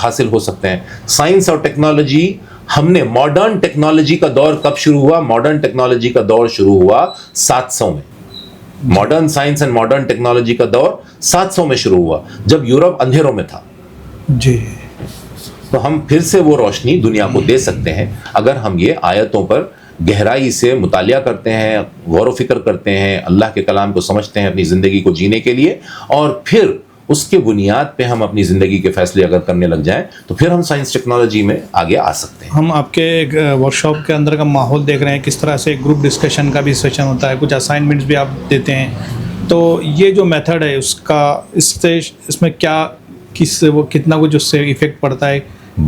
حاصل ہو سکتے ہیں۔ سائنس اور ٹیکنالوجی، ہم نے ماڈرن ٹیکنالوجی کا دور کب شروع ہوا؟ ماڈرن ٹیکنالوجی کا دور شروع ہوا 700 میں، modern science and modern technology کا دور 700 میں شروع ہوا جب یورپ اندھیروں میں تھا. جی. تو ہم پھر سے وہ روشنی دنیا کو دے سکتے ہیں اگر ہم یہ آیتوں پر گہرائی سے مطالعہ کرتے ہیں, غور و فکر کرتے ہیں, اللہ کے کلام کو سمجھتے ہیں اپنی زندگی کو جینے کے لیے, اور پھر اس کے بنیاد پہ ہم اپنی زندگی کے فیصلے اگر کرنے لگ جائیں تو پھر ہم سائنس ٹیکنالوجی میں آگے آ سکتے ہیں. ہم آپ کے ورکشاپ کے اندر کا ماحول دیکھ رہے ہیں, کس طرح سے گروپ ڈسکشن کا بھی سیشن ہوتا ہے, کچھ اسائنمنٹس بھی آپ دیتے ہیں. تو یہ جو میتھڈ ہے اس کا اس میں کیا وہ کتنا کچھ اس سے ایفیکٹ پڑتا ہے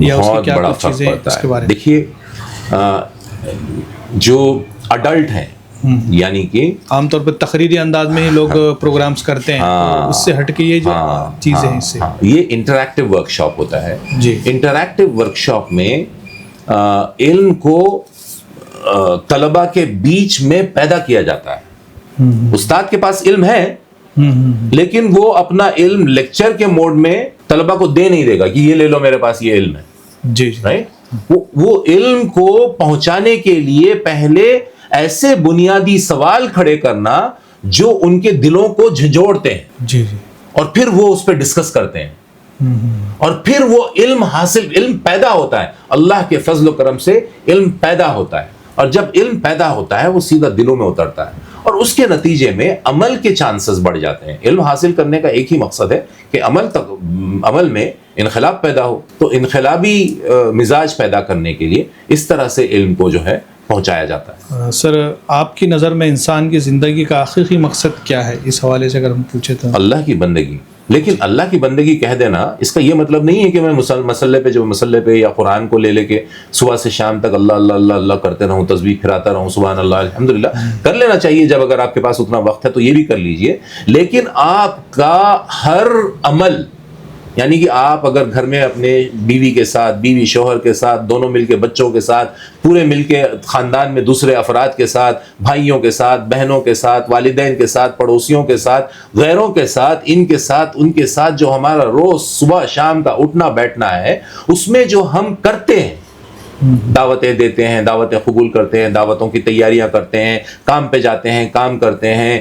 یا اس کی کیا کچھ چیزیں اس کے بارے میں؟ دیکھیے جو اڈلٹ ہیں یعنی کہ عام طور پہ تقریری انداز میں ہی لوگ پروگرامز کرتے ہیں, اس سے ہٹ کے یہ جو چیزیں ہیں اس سے یہ انٹریکٹیو ورک شاپ ہوتا ہے. جی. انٹریکٹیو ورک شاپ میں علم کو طلبہ کے بیچ میں پیدا کیا جاتا ہے. استاد کے پاس علم ہے لیکن وہ اپنا علم لیکچر کے موڈ میں طلبہ کو دے نہیں دے گا کہ یہ لے لو میرے پاس یہ علم ہے. جی. رائٹ. وہ علم کو پہنچانے کے لیے پہلے ایسے بنیادی سوال کھڑے کرنا جو ان کے دلوں کو جھنجھوڑتے ہیں. جی. اور پھر وہ اس پہ ڈسکس کرتے ہیں اور پھر وہ علم پیدا ہوتا ہے. اللہ کے فضل و کرم سے علم پیدا ہوتا ہے, اور جب علم پیدا ہوتا ہے وہ سیدھا دلوں میں اترتا ہے اور اس کے نتیجے میں عمل کے چانسز بڑھ جاتے ہیں. علم حاصل کرنے کا ایک ہی مقصد ہے کہ عمل میں انقلاب پیدا ہو. تو انقلابی مزاج پیدا کرنے کے لیے اس طرح سے علم کو جو ہے پہنچایا جاتا ہے. سر آپ کی نظر میں انسان کی زندگی کا آخری مقصد کیا ہے, اس حوالے سے اگر ہم پوچھیں تو؟ اللہ کی بندگی. لیکن اللہ کی بندگی کہہ دینا اس کا یہ مطلب نہیں ہے کہ میں مسئلے پہ یا قرآن کو لے کے صبح سے شام تک اللہ اللہ اللہ اللہ کرتے رہوں, تسبیح پھراتا رہوں, سبحان اللہ الحمدللہ. کر لینا چاہیے جب اگر آپ کے پاس اتنا وقت ہے تو یہ بھی کر لیجئے. لیکن آپ کا ہر عمل, یعنی کہ آپ اگر گھر میں اپنے بیوی کے ساتھ, بیوی شوہر کے ساتھ, دونوں مل کے بچوں کے ساتھ, پورے مل کے خاندان میں دوسرے افراد کے ساتھ, بھائیوں کے ساتھ, بہنوں کے ساتھ, والدین کے ساتھ, پڑوسیوں کے ساتھ, غیروں کے ساتھ, ان کے ساتھ جو ہمارا روز صبح شام کا اٹھنا بیٹھنا ہے, اس میں جو ہم کرتے ہیں, دعوتیں دیتے ہیں, دعوتیں قبول کرتے ہیں, دعوتوں کی تیاریاں کرتے ہیں, کام پہ جاتے ہیں, کام کرتے ہیں,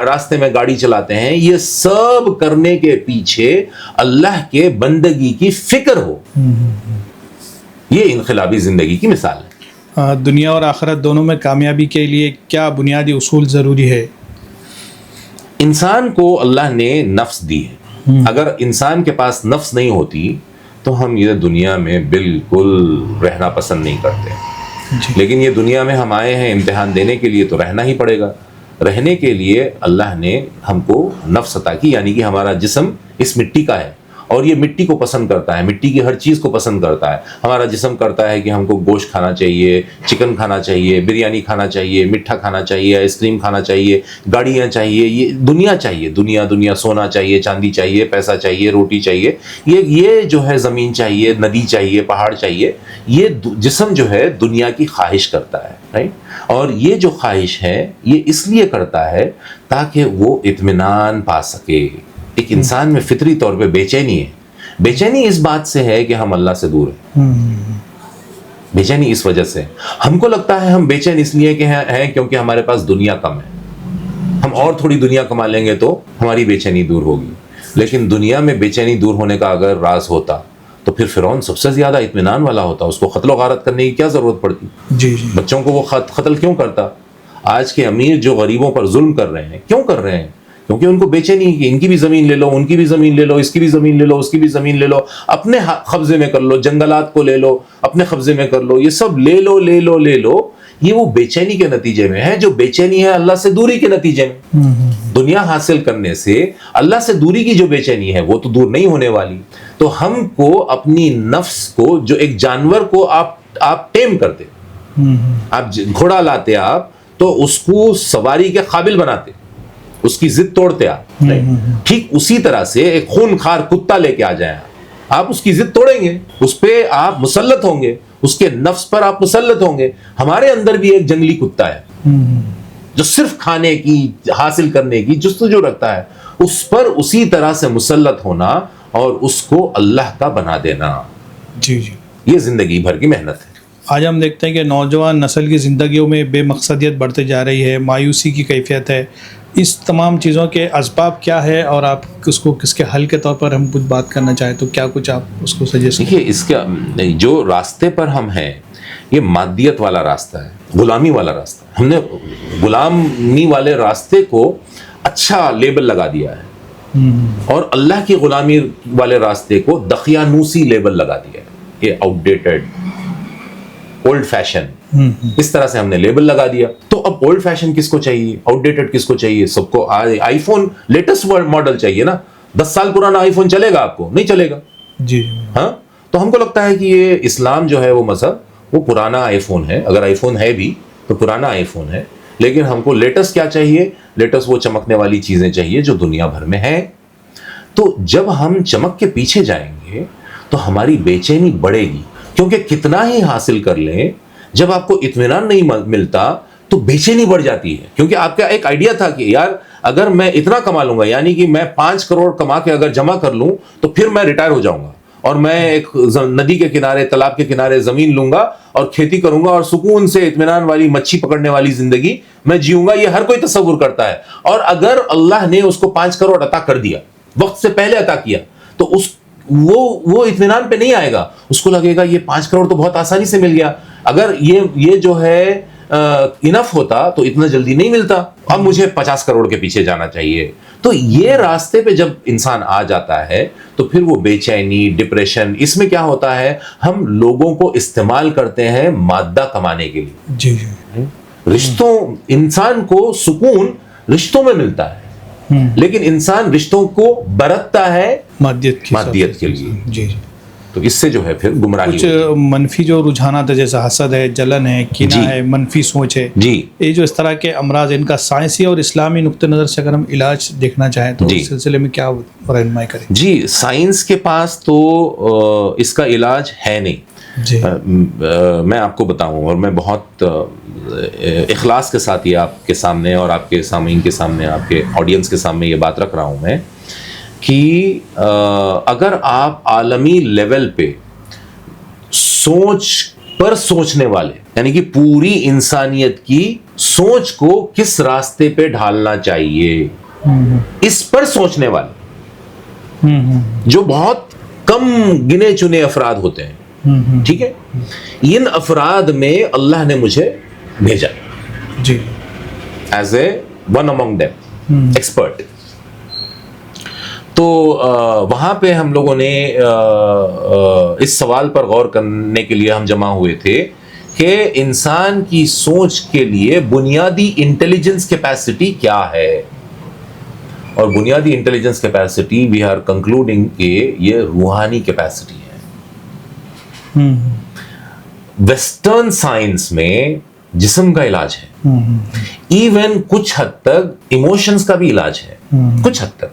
راستے میں گاڑی چلاتے ہیں, یہ سب کرنے کے پیچھے اللہ کے بندگی کی فکر ہو, یہ انقلابی زندگی کی مثال ہے. دنیا اور آخرت دونوں میں کامیابی کے لیے کیا بنیادی اصول ضروری ہے؟ انسان کو اللہ نے نفس دی ہے. اگر انسان کے پاس نفس نہیں ہوتی تو ہم یہ دنیا میں بالکل رہنا پسند نہیں کرتے. لیکن یہ دنیا میں ہم آئے ہیں امتحان دینے کے لیے تو رہنا ہی پڑے گا. رہنے کے لیے اللہ نے ہم کو نفس عطا کی, یعنی کہ ہمارا جسم اس مٹی کا ہے اور یہ مٹی کو پسند کرتا ہے, مٹی کی ہر چیز کو پسند کرتا ہے. ہمارا جسم کرتا ہے کہ ہم کو گوشت کھانا چاہیے, چکن کھانا چاہیے, بریانی کھانا چاہیے, میٹھا کھانا چاہیے, آئس کریم کھانا چاہیے, گاڑیاں چاہیے, یہ دنیا چاہیے, دنیا سونا چاہیے, چاندی چاہیے, پیسہ چاہیے, روٹی چاہیے, یہ جو ہے زمین چاہیے, ندی چاہیے, پہاڑ چاہیے. یہ جسم جو ہے دنیا کی خواہش کرتا ہے, رائٹ. اور یہ جو خواہش ہے یہ اس لیے کرتا ہے تاکہ وہ اطمینان پا سکے. ایک انسان میں فطری طور پہ بے چینی ہے. بے چینی اس بات سے ہے کہ ہم اللہ سے دور ہیں. بے چینی اس وجہ سے, ہم کو لگتا ہے ہم بے چین اس لیے کہ ہیں کیونکہ ہمارے پاس دنیا کم ہے. ہم اور تھوڑی دنیا کما لیں گے تو ہماری بے چینی دور ہوگی. لیکن دنیا میں بے چینی دور ہونے کا اگر راز ہوتا تو پھر فرعون سب سے زیادہ اطمینان والا ہوتا. اس کو قتل و غارت کرنے کی کیا ضرورت پڑتی؟ بچوں کو وہ قتل کیوں کرتا؟ آج کے امیر جو غریبوں پر ظلم کر رہے ہیں, کیوں کر رہے ہیں؟ کیونکہ ان کو بے چینی کہ ان کی بھی زمین لے لو, ان کی بھی زمین لے لو, اس کی بھی زمین لے لو, اس کی بھی زمین لے لو, اپنے قبضے میں کر لو, جنگلات کو لے لو, اپنے قبضے میں کر لو, یہ سب لے لو. یہ وہ بے چینی کے نتیجے میں ہے جو بے چینی ہے اللہ سے دوری کے نتیجے میں. دنیا حاصل کرنے سے اللہ سے دوری کی جو بے چینی ہے وہ تو دور نہیں ہونے والی. تو ہم کو اپنی نفس کو, جو ایک جانور کو آپ ٹیم کرتے, آپ گھوڑا لاتے آپ تو اس کو سواری کے قابل بناتے, اس کی ضد توڑتے آپ. ٹھیک اسی طرح سے ایک خونخوار کتا لے کے آ جائیں آپ اس کی ضد توڑیں گے, اس پہ آپ مسلط ہوں گے, اس کے نفس پر آپ مسلط ہوں گے. ہمارے اندر بھی ایک جنگلی کتا ہے جو صرف کھانے کی, حاصل کرنے کی جستجو رکھتا ہے. اس پر اسی طرح سے مسلط ہونا اور اس کو اللہ کا بنا دینا, یہ زندگی بھر کی محنت ہے. آج ہم دیکھتے ہیں کہ نوجوان نسل کی زندگیوں میں بے مقصدیت بڑھتے جا رہی ہے، مایوسی کی کیفیت ہے. اس تمام چیزوں کے اسباب کیا ہے اور آپ اس کو کس کے حل کے طور پر ہم کچھ بات کرنا چاہیں تو کیا کچھ آپ اس کو سجیسٹ دیکھیے، اس کا جو راستے پر ہم ہیں یہ مادیت والا راستہ ہے، غلامی والا راستہ ہے. ہم نے غلامی والے راستے کو اچھا لیبل لگا دیا ہے اور اللہ کی غلامی والے راستے کو دقیانوسی لیبل لگا دیا ہے کہ آؤٹ ڈیٹڈ، اولڈ فیشن، اس طرح سے ہم نے لیبل لگا دیا. تو اب اولڈ فیشن کس کو چاہیے، آؤٹ ڈیٹڈ کس کو چاہیے؟ سب کو آئی فون لیٹسٹ ماڈل چاہیے نا. 10 سال پرانا آئی فون چلے گا آپ کو؟ نہیں چلے گا. جی ہاں، تو ہم کو لگتا ہے کہ یہ اسلام جو ہے وہ مذہب وہ پرانا آئی فون ہے. اگر آئی فون ہے بھی تو پرانا آئی فون ہے، لیکن ہم کو لیٹسٹ کیا چاہیے؟ لیٹسٹ وہ چمکنے والی چیزیں چاہیے جو دنیا بھر میں ہیں. تو جب ہم چمک کے پیچھے جائیں گے تو ہماری بے چینی بڑھے گی، کیونکہ کتنا ہی حاصل کر لیں جب آپ کو اطمینان نہیں ملتا تو بے چینی بڑھ جاتی ہے. کیونکہ آپ کا ایک آئیڈیا تھا کہ یار اگر میں اتنا کما لوں گا، یعنی کہ میں 5 کروڑ کما کے اگر جمع کر لوں تو پھر میں ریٹائر ہو جاؤں گا اور میں ایک ندی کے کنارے، تالاب کے کنارے زمین لوں گا اور کھیتی کروں گا اور سکون سے اطمینان والی مچھی پکڑنے والی زندگی میں جیوں گا. یہ ہر کوئی تصور کرتا ہے. اور اگر اللہ نے اس کو 5 کروڑ عطا کر دیا، وقت سے پہلے عطا کیا، تو وہ اطمینان پہ نہیں آئے گا. اس کو لگے گا یہ 5 کروڑ تو بہت آسانی سے مل گیا، اگر یہ جو ہے انف ہوتا تو اتنا جلدی نہیں ملتا، اب مجھے 50 کروڑ کے پیچھے جانا چاہیے. تو یہ راستے پہ جب انسان آ جاتا ہے تو پھر وہ بے چینی، ڈپریشن، اس میں کیا ہوتا ہے، ہم لوگوں کو استعمال کرتے ہیں مادہ کمانے کے لیے. جی رشتوں، انسان کو سکون رشتوں میں ملتا ہے، لیکن انسان رشتوں کو برتتا ہے مادیت کے لیے. جی تو اس سے جو ہے پھر گمراہی کچھ منفی جو رجحانات ہے، جیسے حسد ہے، جلن ہے، کینہ ہے، منفی سوچ ہے، جی، یہ جو اس طرح کے امراض، ان کا سائنسی اور اسلامی نقطہ نظر سے اگر ہم علاج دیکھنا چاہیں تو اس سلسلے میں کیا رہنمائی کریں؟ جی، سائنس کے پاس تو اس کا علاج ہے نہیں. جی میں آپ کو بتاؤں، اور میں بہت اخلاص کے ساتھ یہ آپ کے سامنے اور آپ کے سامعین کے سامنے، آپ کے آڈینس کے سامنے یہ بات رکھ رہا ہوں میں کہ اگر آپ عالمی لیول پہ سوچنے والے، یعنی کہ پوری انسانیت کی سوچ کو کس راستے پہ ڈھالنا چاہیے، اس پر سوچنے والے جو بہت کم گنے چنے افراد ہوتے ہیں، ٹھیک ہے، ان افراد میں اللہ نے مجھے بھیجا جی as a one among them expert. تو وہاں پہ ہم لوگوں نے اس سوال پر غور کرنے کے لیے ہم جمع ہوئے تھے کہ انسان کی سوچ کے لیے بنیادی انٹیلیجنس کیپیسٹی کیا ہے. اور بنیادی intelligence capacity we are concluding کہ یہ روحانی کیپیسٹی ہے. ویسٹرن سائنس میں جسم کا علاج ہے، ایون کچھ حد تک ایموشنز کا بھی علاج ہے، کچھ حد تک،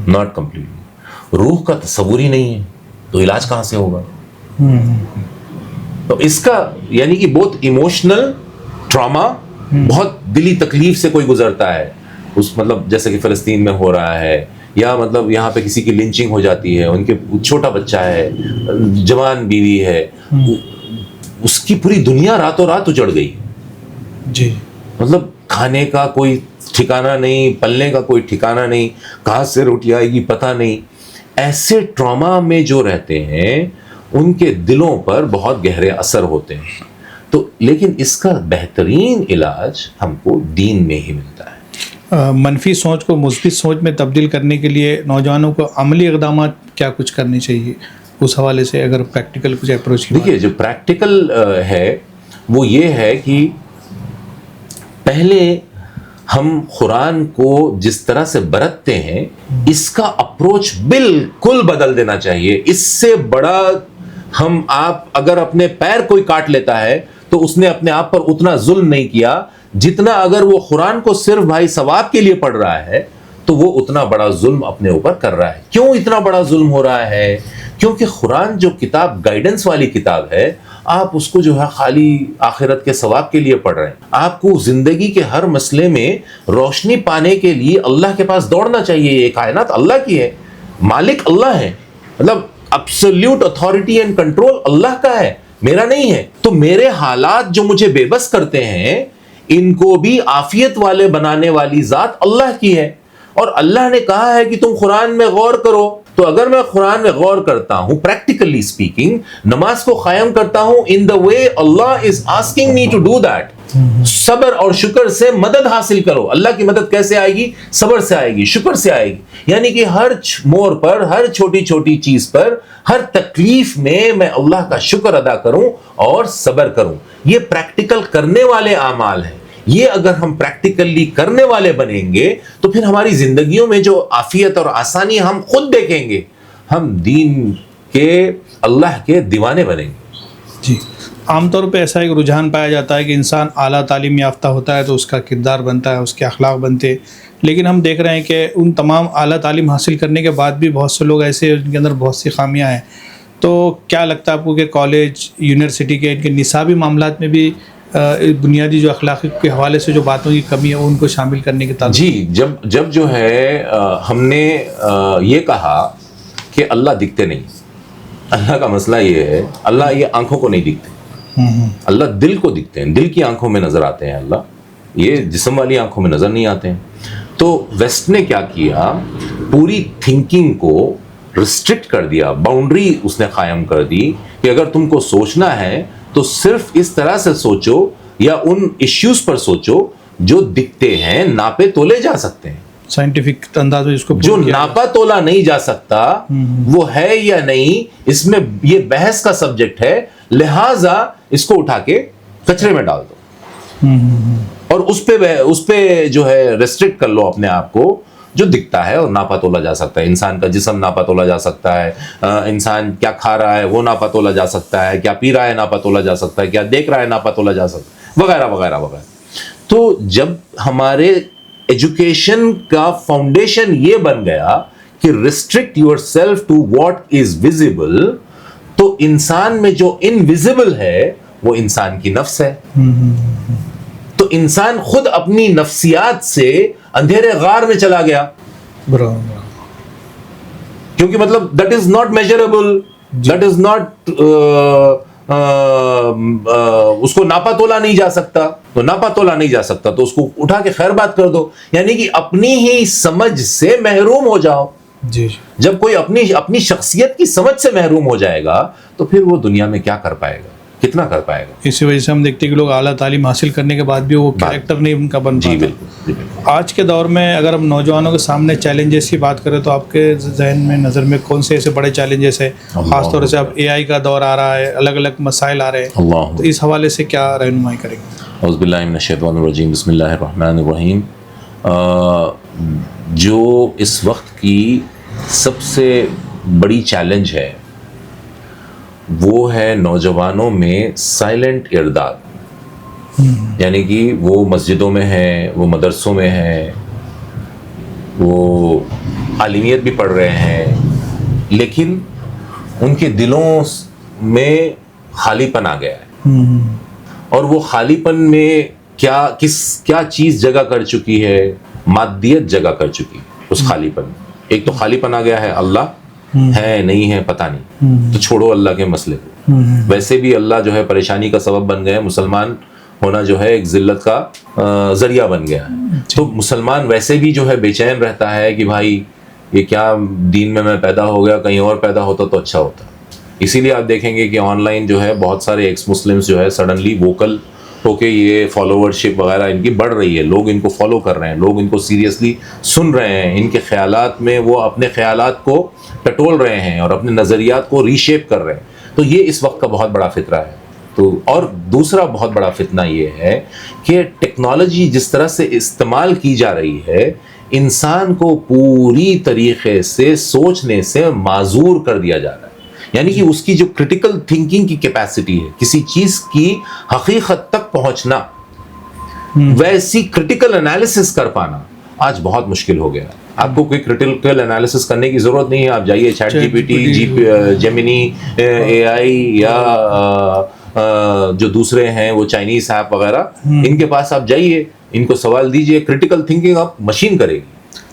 ناٹ کمپلیٹلی. روح کا تصور ہی نہیں ہے تو علاج کہاں سے ہوگا؟ تو اس کا یعنی کہ بہت ایموشنل ٹراما، بہت دلی تکلیف سے کوئی گزرتا ہے، اس مطلب جیسے کہ فلسطین میں ہو رہا ہے، یا مطلب یہاں پہ کسی کی لنچنگ ہو جاتی ہے، ان کے چھوٹا بچہ ہے، جوان بیوی ہے، اس کی پوری دنیا راتوں رات اجڑ گئی. جی مطلب کھانے کا کوئی ٹھکانہ نہیں، پلنے کا کوئی ٹھکانہ نہیں، کہاں سے روٹی آئے گی پتہ نہیں. ایسے ٹراما میں جو رہتے ہیں ان کے دلوں پر بہت گہرے اثر ہوتے ہیں. تو لیکن اس کا بہترین علاج ہم کو دین میں ہی ملتا ہے. منفی سوچ کو مثبت سوچ میں تبدیل کرنے کے لیے نوجوانوں کو عملی اقدامات کیا کچھ کرنے چاہیے، اس حوالے سے اگر پریکٹیکل کچھ اپروچ کی؟ دیکھیے، جو پریکٹیکل ہے وہ یہ ہے کہ پہلے ہم قرآن کو جس طرح سے برتتے ہیں اس کا اپروچ بالکل بدل دینا چاہیے. اس سے بڑا آپ اگر اپنے پیر کوئی کاٹ لیتا ہے تو اس نے اپنے آپ پر اتنا ظلم نہیں کیا جتنا اگر وہ قرآن کو صرف بھائی ثواب کے لیے پڑھ رہا ہے تو وہ اتنا بڑا ظلم اپنے اوپر کر رہا ہے. کیوں اتنا بڑا ظلم ہو رہا ہے؟ کیونکہ قرآن جو کتاب گائیڈنس والی کتاب ہے، آپ اس کو جو ہے خالی آخرت کے ثواب کے لیے پڑھ رہے ہیں. آپ کو زندگی کے ہر مسئلے میں روشنی پانے کے لیے اللہ کے پاس دوڑنا چاہیے. یہ کائنات اللہ کی ہے، مالک اللہ ہے، مطلب ایبسلیوٹ اتھارٹی اینڈ کنٹرول اللہ کا ہے. میرا نہیں ہے. تو میرے حالات جو مجھے بے بس کرتے ہیں ان کو بھی عافیت والے بنانے والی ذات اللہ کی ہے. اور اللہ نے کہا ہے کہ تم قرآن میں غور کرو. تو اگر میں قرآن میں غور کرتا ہوں پریکٹیکلی اسپیکنگ, نماز کو قائم کرتا ہوں in the way Allah is asking me to do that, صبر اور شکر سے مدد حاصل کرو. اللہ کی مدد کیسے آئے گی؟ صبر سے آئے گی, شکر سے آئے گی. یعنی کہ ہر موڑ پر, ہر چھوٹی چھوٹی چیز پر, ہر تکلیف میں اللہ کا شکر ادا کروں اور صبر کروں. یہ پریکٹیکل کرنے والے اعمال ہیں. یہ اگر ہم پریکٹیکلی کرنے والے بنیں گے تو پھر ہماری زندگیوں میں جو عافیت اور آسانی ہم خود دیکھیں گے, ہم دین کے, اللہ کے دیوانے بنیں گے. جی, عام طور پہ ایسا ایک رجحان پایا جاتا ہے کہ انسان اعلیٰ تعلیم یافتہ ہوتا ہے تو اس کا کردار بنتا ہے, اس کے اخلاق بنتے, لیکن ہم دیکھ رہے ہیں کہ ان تمام اعلیٰ تعلیم حاصل کرنے کے بعد بھی بہت سے لوگ ایسے ہیں جن کے اندر بہت سی خامیاں ہیں. تو کیا لگتا ہے آپ کو کہ کالج, یونیورسٹی کے ان کے نصابی معاملات میں بھی بنیادی جو اخلاقی کے حوالے سے جو باتوں کی کمی ہے ان کو شامل کرنے کی تعلق؟ جی, جب جو ہے ہم نے یہ کہا کہ اللہ دکھتے نہیں, اللہ کا مسئلہ یہ ہے اللہ یہ آنکھوں کو نہیں دکھتے, اللہ دل کو دکھتے ہیں, دل کی آنکھوں میں نظر آتے ہیں اللہ, یہ جسم والی آنکھوں میں نظر نہیں آتے ہیں. تو ویسٹ نے کیا کیا, پوری تھنکنگ کو ریسٹرکٹ کر دیا, باؤنڈری اس نے قائم کر دی کہ اگر تم کو سوچنا ہے تو صرف اس طرح سے سوچو یا ان ایشوز پر سوچو جو دکھتے ہیں, ناپے تولے جا سکتے ہیں. سائنٹیفک انداز میں اس کو جو ناپا تولا نہیں جا سکتا وہ ہے یا نہیں, اس میں یہ بحث کا سبجیکٹ ہے, لہٰذا اس کو اٹھا کے کچرے میں ڈال دو اور اس پہ جو ہے ریسٹرکٹ کر لو اپنے آپ کو. جو دکھتا ہے اور ناپا تولا جا سکتا ہے, انسان کا جسم ناپا تولا جا سکتا ہے, انسان کیا کھا رہا ہے وہ ناپا تولا جا سکتا ہے, کیا پی رہا ہے ناپا تولا جا سکتا ہے, کیا دیکھ رہا ہے ناپا تولا جا سکتا ہے, وغیرہ وغیرہ وغیرہ. تو جب ہمارے ایجوکیشن کا فاؤنڈیشن یہ بن گیا کہ restrict yourself to what is visible, تو انسان میں جو انویزیبل ہے وہ انسان کی نفس ہے. تو انسان خود اپنی نفسیات سے اندھیرے غار میں چلا گیا, کیونکہ مطلب that is not measurable, that is not, اس کو ناپا تولا نہیں جا سکتا. تو ناپا تولا نہیں جا سکتا تو اس کو اٹھا کے خیر بات کر دو, یعنی کہ اپنی ہی سمجھ سے محروم ہو جاؤ. جی, جب کوئی اپنی شخصیت کی سمجھ سے محروم ہو جائے گا تو پھر وہ دنیا میں کیا کر پائے گا, کتنا کر پائے گا. اسی وجہ سے ہم دیکھتے ہیں کہ لوگ اعلیٰ تعلیم حاصل کرنے کے بعد بھی وہ کریکٹر نہیں ان کا بن پاتا. آج کے دور میں اگر ہم نوجوانوں کے سامنے چیلنجز کی بات کریں تو آپ کے ذہن میں نظر میں کون سے ایسے بڑے چیلنجز ہیں, خاص طور سے اب اے آئی کا دور آ رہا ہے, الگ الگ مسائل آ رہے ہیں, تو اس حوالے سے کیا رہنمائی کریں گے؟ اعوذ باللہ من الشیطان الرجیم, بسم اللہ الرحمن الرحیم. جو اس وقت کی سب سے بڑی چیلنج ہے وہ ہے نوجوانوں میں سائلنٹ ارادات, یعنی کہ وہ مسجدوں میں ہیں, وہ مدرسوں میں ہیں, وہ عالمیت بھی پڑھ رہے ہیں, لیکن ان کے دلوں میں خالی پن آ گیا ہے. اور وہ خالی پن میں کیا چیز جگہ کر چکی ہے, مادیت جگہ کر چکی ہے اس خالی پن. ایک تو خالی پن آ گیا ہے, اللہ ہے نہیں ہے پتہ نہیں, تو چھوڑو اللہ کے مسئلے کو. ویسے بھی اللہ جو ہے پریشانی کا سبب بن گئے, مسلمان ہونا جو ہے ایک ذلت کا ذریعہ بن گیا ہے. تو مسلمان ویسے بھی جو ہے بے چین رہتا ہے کہ بھائی یہ کیا دین میں پیدا ہو گیا, کہیں اور پیدا ہوتا تو اچھا ہوتا. اسی لیے آپ دیکھیں گے کہ آن لائن جو ہے بہت سارے ایکس مسلمس جو ہے سڈنلی ووکل ہو کے یہ فالوورشپ وغیرہ ان کی بڑھ رہی ہے, لوگ ان کو فالو کر رہے ہیں, لوگ ان کو سیریسلی سن رہے ہیں, ان کے خیالات میں وہ اپنے خیالات کو ٹٹول رہے ہیں اور اپنے نظریات کو ری شیپ کر رہے ہیں. تو یہ اس وقت کا بہت بڑا فطرہ ہے. تو اور دوسرا بہت بڑا فتنہ یہ ہے کہ ٹیکنالوجی جس طرح سے استعمال کی جا رہی ہے, انسان کو پوری طریقے سے سوچنے سے معذور کر دیا جا رہا ہے. یعنی کہ اس کی جو کرٹیکل تھنکنگ کی کیپیسٹی ہے, کسی چیز کی حقیقت تک پہنچنا, ویسی کرٹیکل انالیسس کر پانا آج بہت مشکل ہو گیا. آپ کو کوئی کرٹیکل انالیسس کرنے کی ضرورت نہیں ہے, آپ جائیے ChatGPT, Gemini, A I یا جو دوسرے ہیں وہ چائنیز ایپ وغیرہ, ان کے پاس آپ جائیے, ان کو سوال دیجئے, کرٹیکل تھنکنگ آپ مشین کرے گی.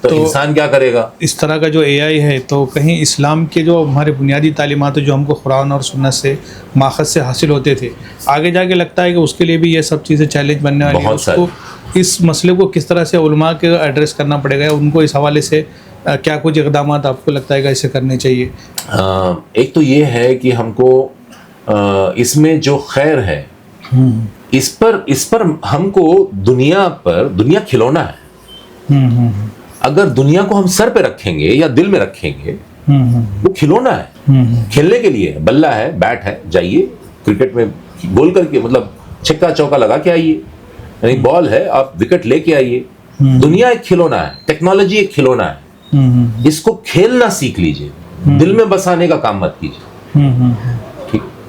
تو انسان کیا کرے گا؟ اس طرح کا جو اے آئی ہے تو کہیں اسلام کے جو ہمارے بنیادی تعلیمات جو ہم کو قرآن اور سنت سے ماخذ سے حاصل ہوتے تھے، آگے جا کے لگتا ہے کہ اس کے لیے بھی یہ سب چیزیں چیلنج بننے والی ہیں. اس کو اس مسئلے کو کس طرح سے علماء کے ایڈریس کرنا پڑے گا، ان کو اس حوالے سے کیا کچھ اقدامات آپ کو لگتا ہے کہ اسے کرنے چاہیے؟ ایک تو یہ ہے کہ ہم کو اس میں جو خیر ہے اس پر ہم کو دنیا کھلونا ہے. اگر دنیا کو ہم سر پہ رکھیں گے یا دل میں رکھیں گے، وہ کھلونا ہے، کھیلنے کے لیے بلہ ہے، بیٹ ہے، جائیے کرکٹ میں گول کر کے مطلب چھکا چوکا لگا کے آئیے، یعنی بال ہے آپ وکٹ لے کے آئیے. دنیا ایک کھلونا ہے، ٹیکنالوجی ایک کھلونا ہے. اس کو کھیلنا سیکھ لیجئے، دل میں بسانے کا کام مت کیجئے.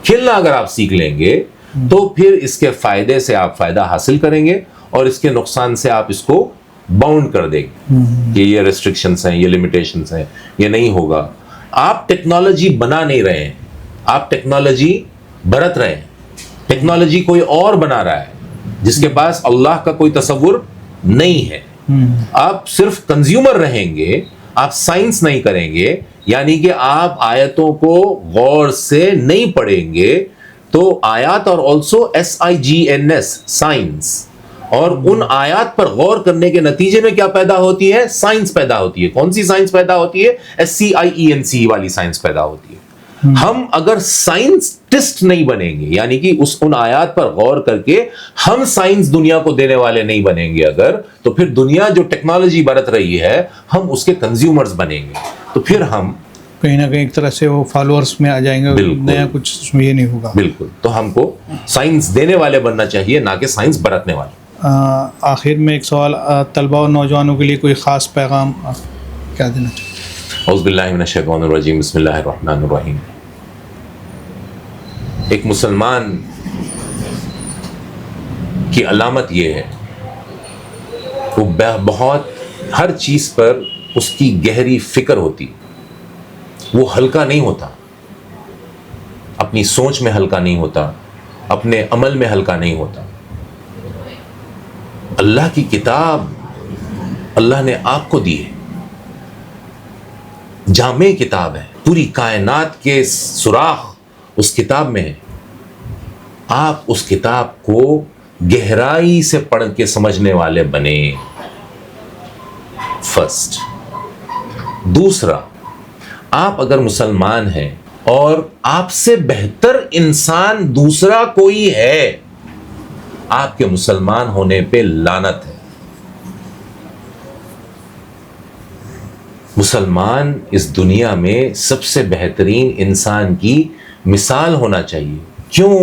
کھیلنا اگر آپ سیکھ لیں گے تو پھر اس کے فائدے سے آپ فائدہ حاصل کریں گے اور اس کے نقصان سے آپ اس کو باؤنڈ کر دیں گے کہ یہ ریسٹرکشنز ہیں، یہ لمیٹیشنز ہیں، یہ نہیں ہوگا. آپ ٹیکنالوجی بنا نہیں رہے ہیں، آپ ٹیکنالوجی برت رہے ہیں. ٹیکنالوجی کوئی اور بنا رہا ہے جس کے پاس اللہ کا کوئی تصور نہیں ہے. آپ صرف کنزیومر رہیں گے، آپ سائنس نہیں کریں گے، یعنی کہ آپ آیتوں کو غور سے نہیں پڑھیں گے. تو آیات اور آلسو SIGNS سائنس، اور ان آیات پر غور کرنے کے نتیجے میں کیا پیدا ہوتی ہے؟ سائنس پیدا ہوتی ہے. کون سی سائنس پیدا ہوتی ہے؟ SCIENC والی سائنس پیدا ہوتی ہے. ہم اگر سائنسٹسٹ نہیں بنیں گے، یعنی کہ ان آیات پر غور کر کے ہم سائنس دنیا کو دینے والے نہیں بنیں گے اگر، تو پھر دنیا جو ٹیکنالوجی برت رہی ہے ہم اس کے کنزیومرز بنیں گے. تو پھر ہم کہیں نہ کہیں ایک طرح سے وہ فالوورز میں آ جائیں گے، نیا کچھ اس میں یہ نہیں ہوگا. بالکل. تو ہم کو سائنس دینے والے بننا چاہیے، نہ کہ سائنس برتنے والے. آخر میں ایک سوال، طلباء اور نوجوانوں کے لیے کوئی خاص پیغام کیا دینا چاہیے؟ اعوذ باللہ من الشیطان الرجیم، بسم اللہ الرحمن الرحیم. ایک مسلمان کی علامت یہ ہے وہ بہت ہر چیز پر اس کی گہری فکر ہوتی، وہ ہلکا نہیں ہوتا، اپنی سوچ میں ہلکا نہیں ہوتا، اپنے عمل میں ہلکا نہیں ہوتا. اللہ کی کتاب اللہ نے آپ کو دی ہے، جامع کتاب ہے، پوری کائنات کے سوراخ اس کتاب میں ہے. آپ اس کتاب کو گہرائی سے پڑھ کے سمجھنے والے بنے، فرسٹ. دوسرا، آپ اگر مسلمان ہیں اور آپ سے بہتر انسان دوسرا کوئی ہے، آپ کے مسلمان ہونے پہ لعنت ہے. مسلمان اس دنیا میں سب سے بہترین انسان کی مثال ہونا چاہیے. کیوں؟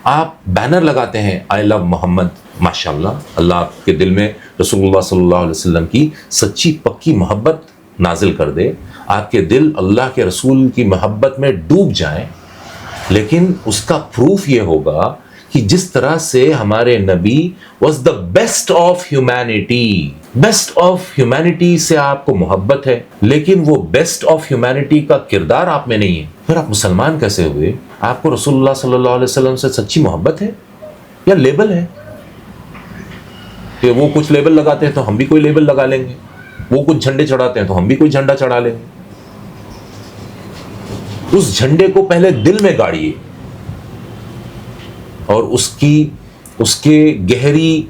آپ بینر لگاتے ہیں آئی لو محمد، ماشاءاللہ، اللہ آپ کے دل میں رسول اللہ صلی اللہ علیہ وسلم کی سچی پکی محبت نازل کر دے، آپ کے دل اللہ کے رسول کی محبت میں ڈوب جائیں. لیکن اس کا پروف یہ ہوگا کہ جس طرح سے ہمارے نبی was the best of humanity, best of humanity سے آپ کو محبت ہے، لیکن وہ بیسٹ آف ہیومینٹی کا کردار آپ میں نہیں ہے. پھر آپ مسلمان کیسے ہوئے؟ آپ کو رسول اللہ صلی اللہ علیہ وسلم سے سچی محبت ہے یا لیبل ہے؟ کہ وہ کچھ لیبل لگاتے ہیں تو ہم بھی کوئی لیبل لگا لیں گے، وہ کچھ جھنڈے چڑھاتے ہیں تو ہم بھی کوئی جھنڈا چڑھا لیں گے. اس جھنڈے کو پہلے دل میں گاڑیے اور اس کے گہری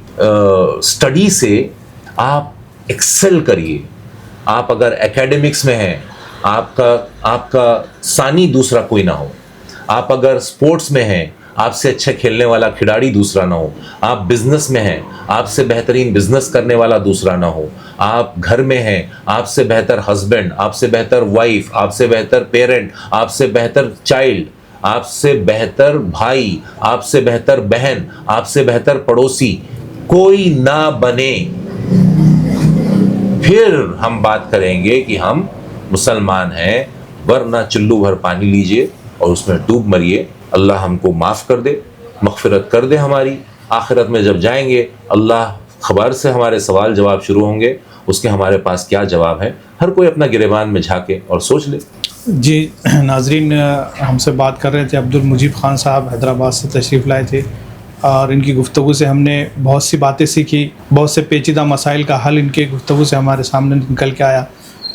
سٹڈی سے آپ ایکسل کریے. آپ اگر اکیڈمکس میں ہیں، آپ کا ثانی دوسرا کوئی نہ ہو. آپ اگر سپورٹس میں ہیں، آپ سے اچھا کھیلنے والا کھلاڑی دوسرا نہ ہو. آپ بزنس میں ہیں، آپ سے بہترین بزنس کرنے والا دوسرا نہ ہو. آپ گھر میں ہیں، آپ سے بہتر ہسبینڈ، آپ سے بہتر وائف، آپ سے بہتر پیرنٹ، آپ سے بہتر چائلڈ، آپ سے بہتر بھائی، آپ سے بہتر بہن، آپ سے بہتر پڑوسی کوئی نہ بنے. پھر ہم بات کریں گے کہ ہم مسلمان ہیں. ورنہ چلو بھر پانی لیجئے اور اس میں ڈوب مریے. اللہ ہم کو معاف کر دے، مغفرت کر دے ہماری. آخرت میں جب جائیں گے اللہ خبر سے ہمارے سوال جواب شروع ہوں گے، اس کے ہمارے پاس کیا جواب ہے. ہر کوئی اپنا گریبان میں جھانکے اور سوچ لے. جی ناظرین، ہم سے بات کر رہے تھے عبد المجیب خان صاحب، حیدرآباد سے تشریف لائے تھے. اور ان کی گفتگو سے ہم نے بہت سی باتیں سیکھی، بہت سے پیچیدہ مسائل کا حل ان کے گفتگو سے ہمارے سامنے نکل کے آیا،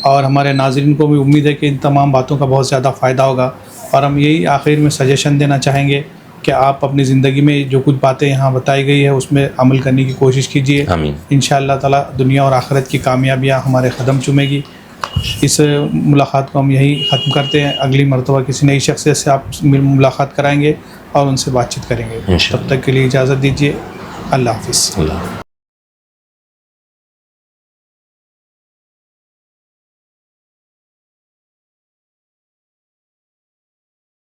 اور ہمارے ناظرین کو بھی امید ہے کہ ان تمام باتوں کا بہت زیادہ فائدہ ہوگا۔ اور ہم یہی آخر میں سجیشن دینا چاہیں گے کہ آپ اپنی زندگی میں جو کچھ باتیں یہاں بتائی گئی ہے اس میں عمل کرنے کی کوشش کیجیے، آمین۔ انشاءاللہ تعالی دنیا اور آخرت کی کامیابیاں ہمارے قدم چومے گی۔ اس ملاقات کو ہم یہی ختم کرتے ہیں، اگلی مرتبہ کسی نئی شخصیت سے آپ ملاقات کرائیں گے اور ان سے بات چیت کریں گے۔ انشاءاللہ۔ تب تک کے لیے اجازت دیجیے، اللہ حافظ۔ اللہ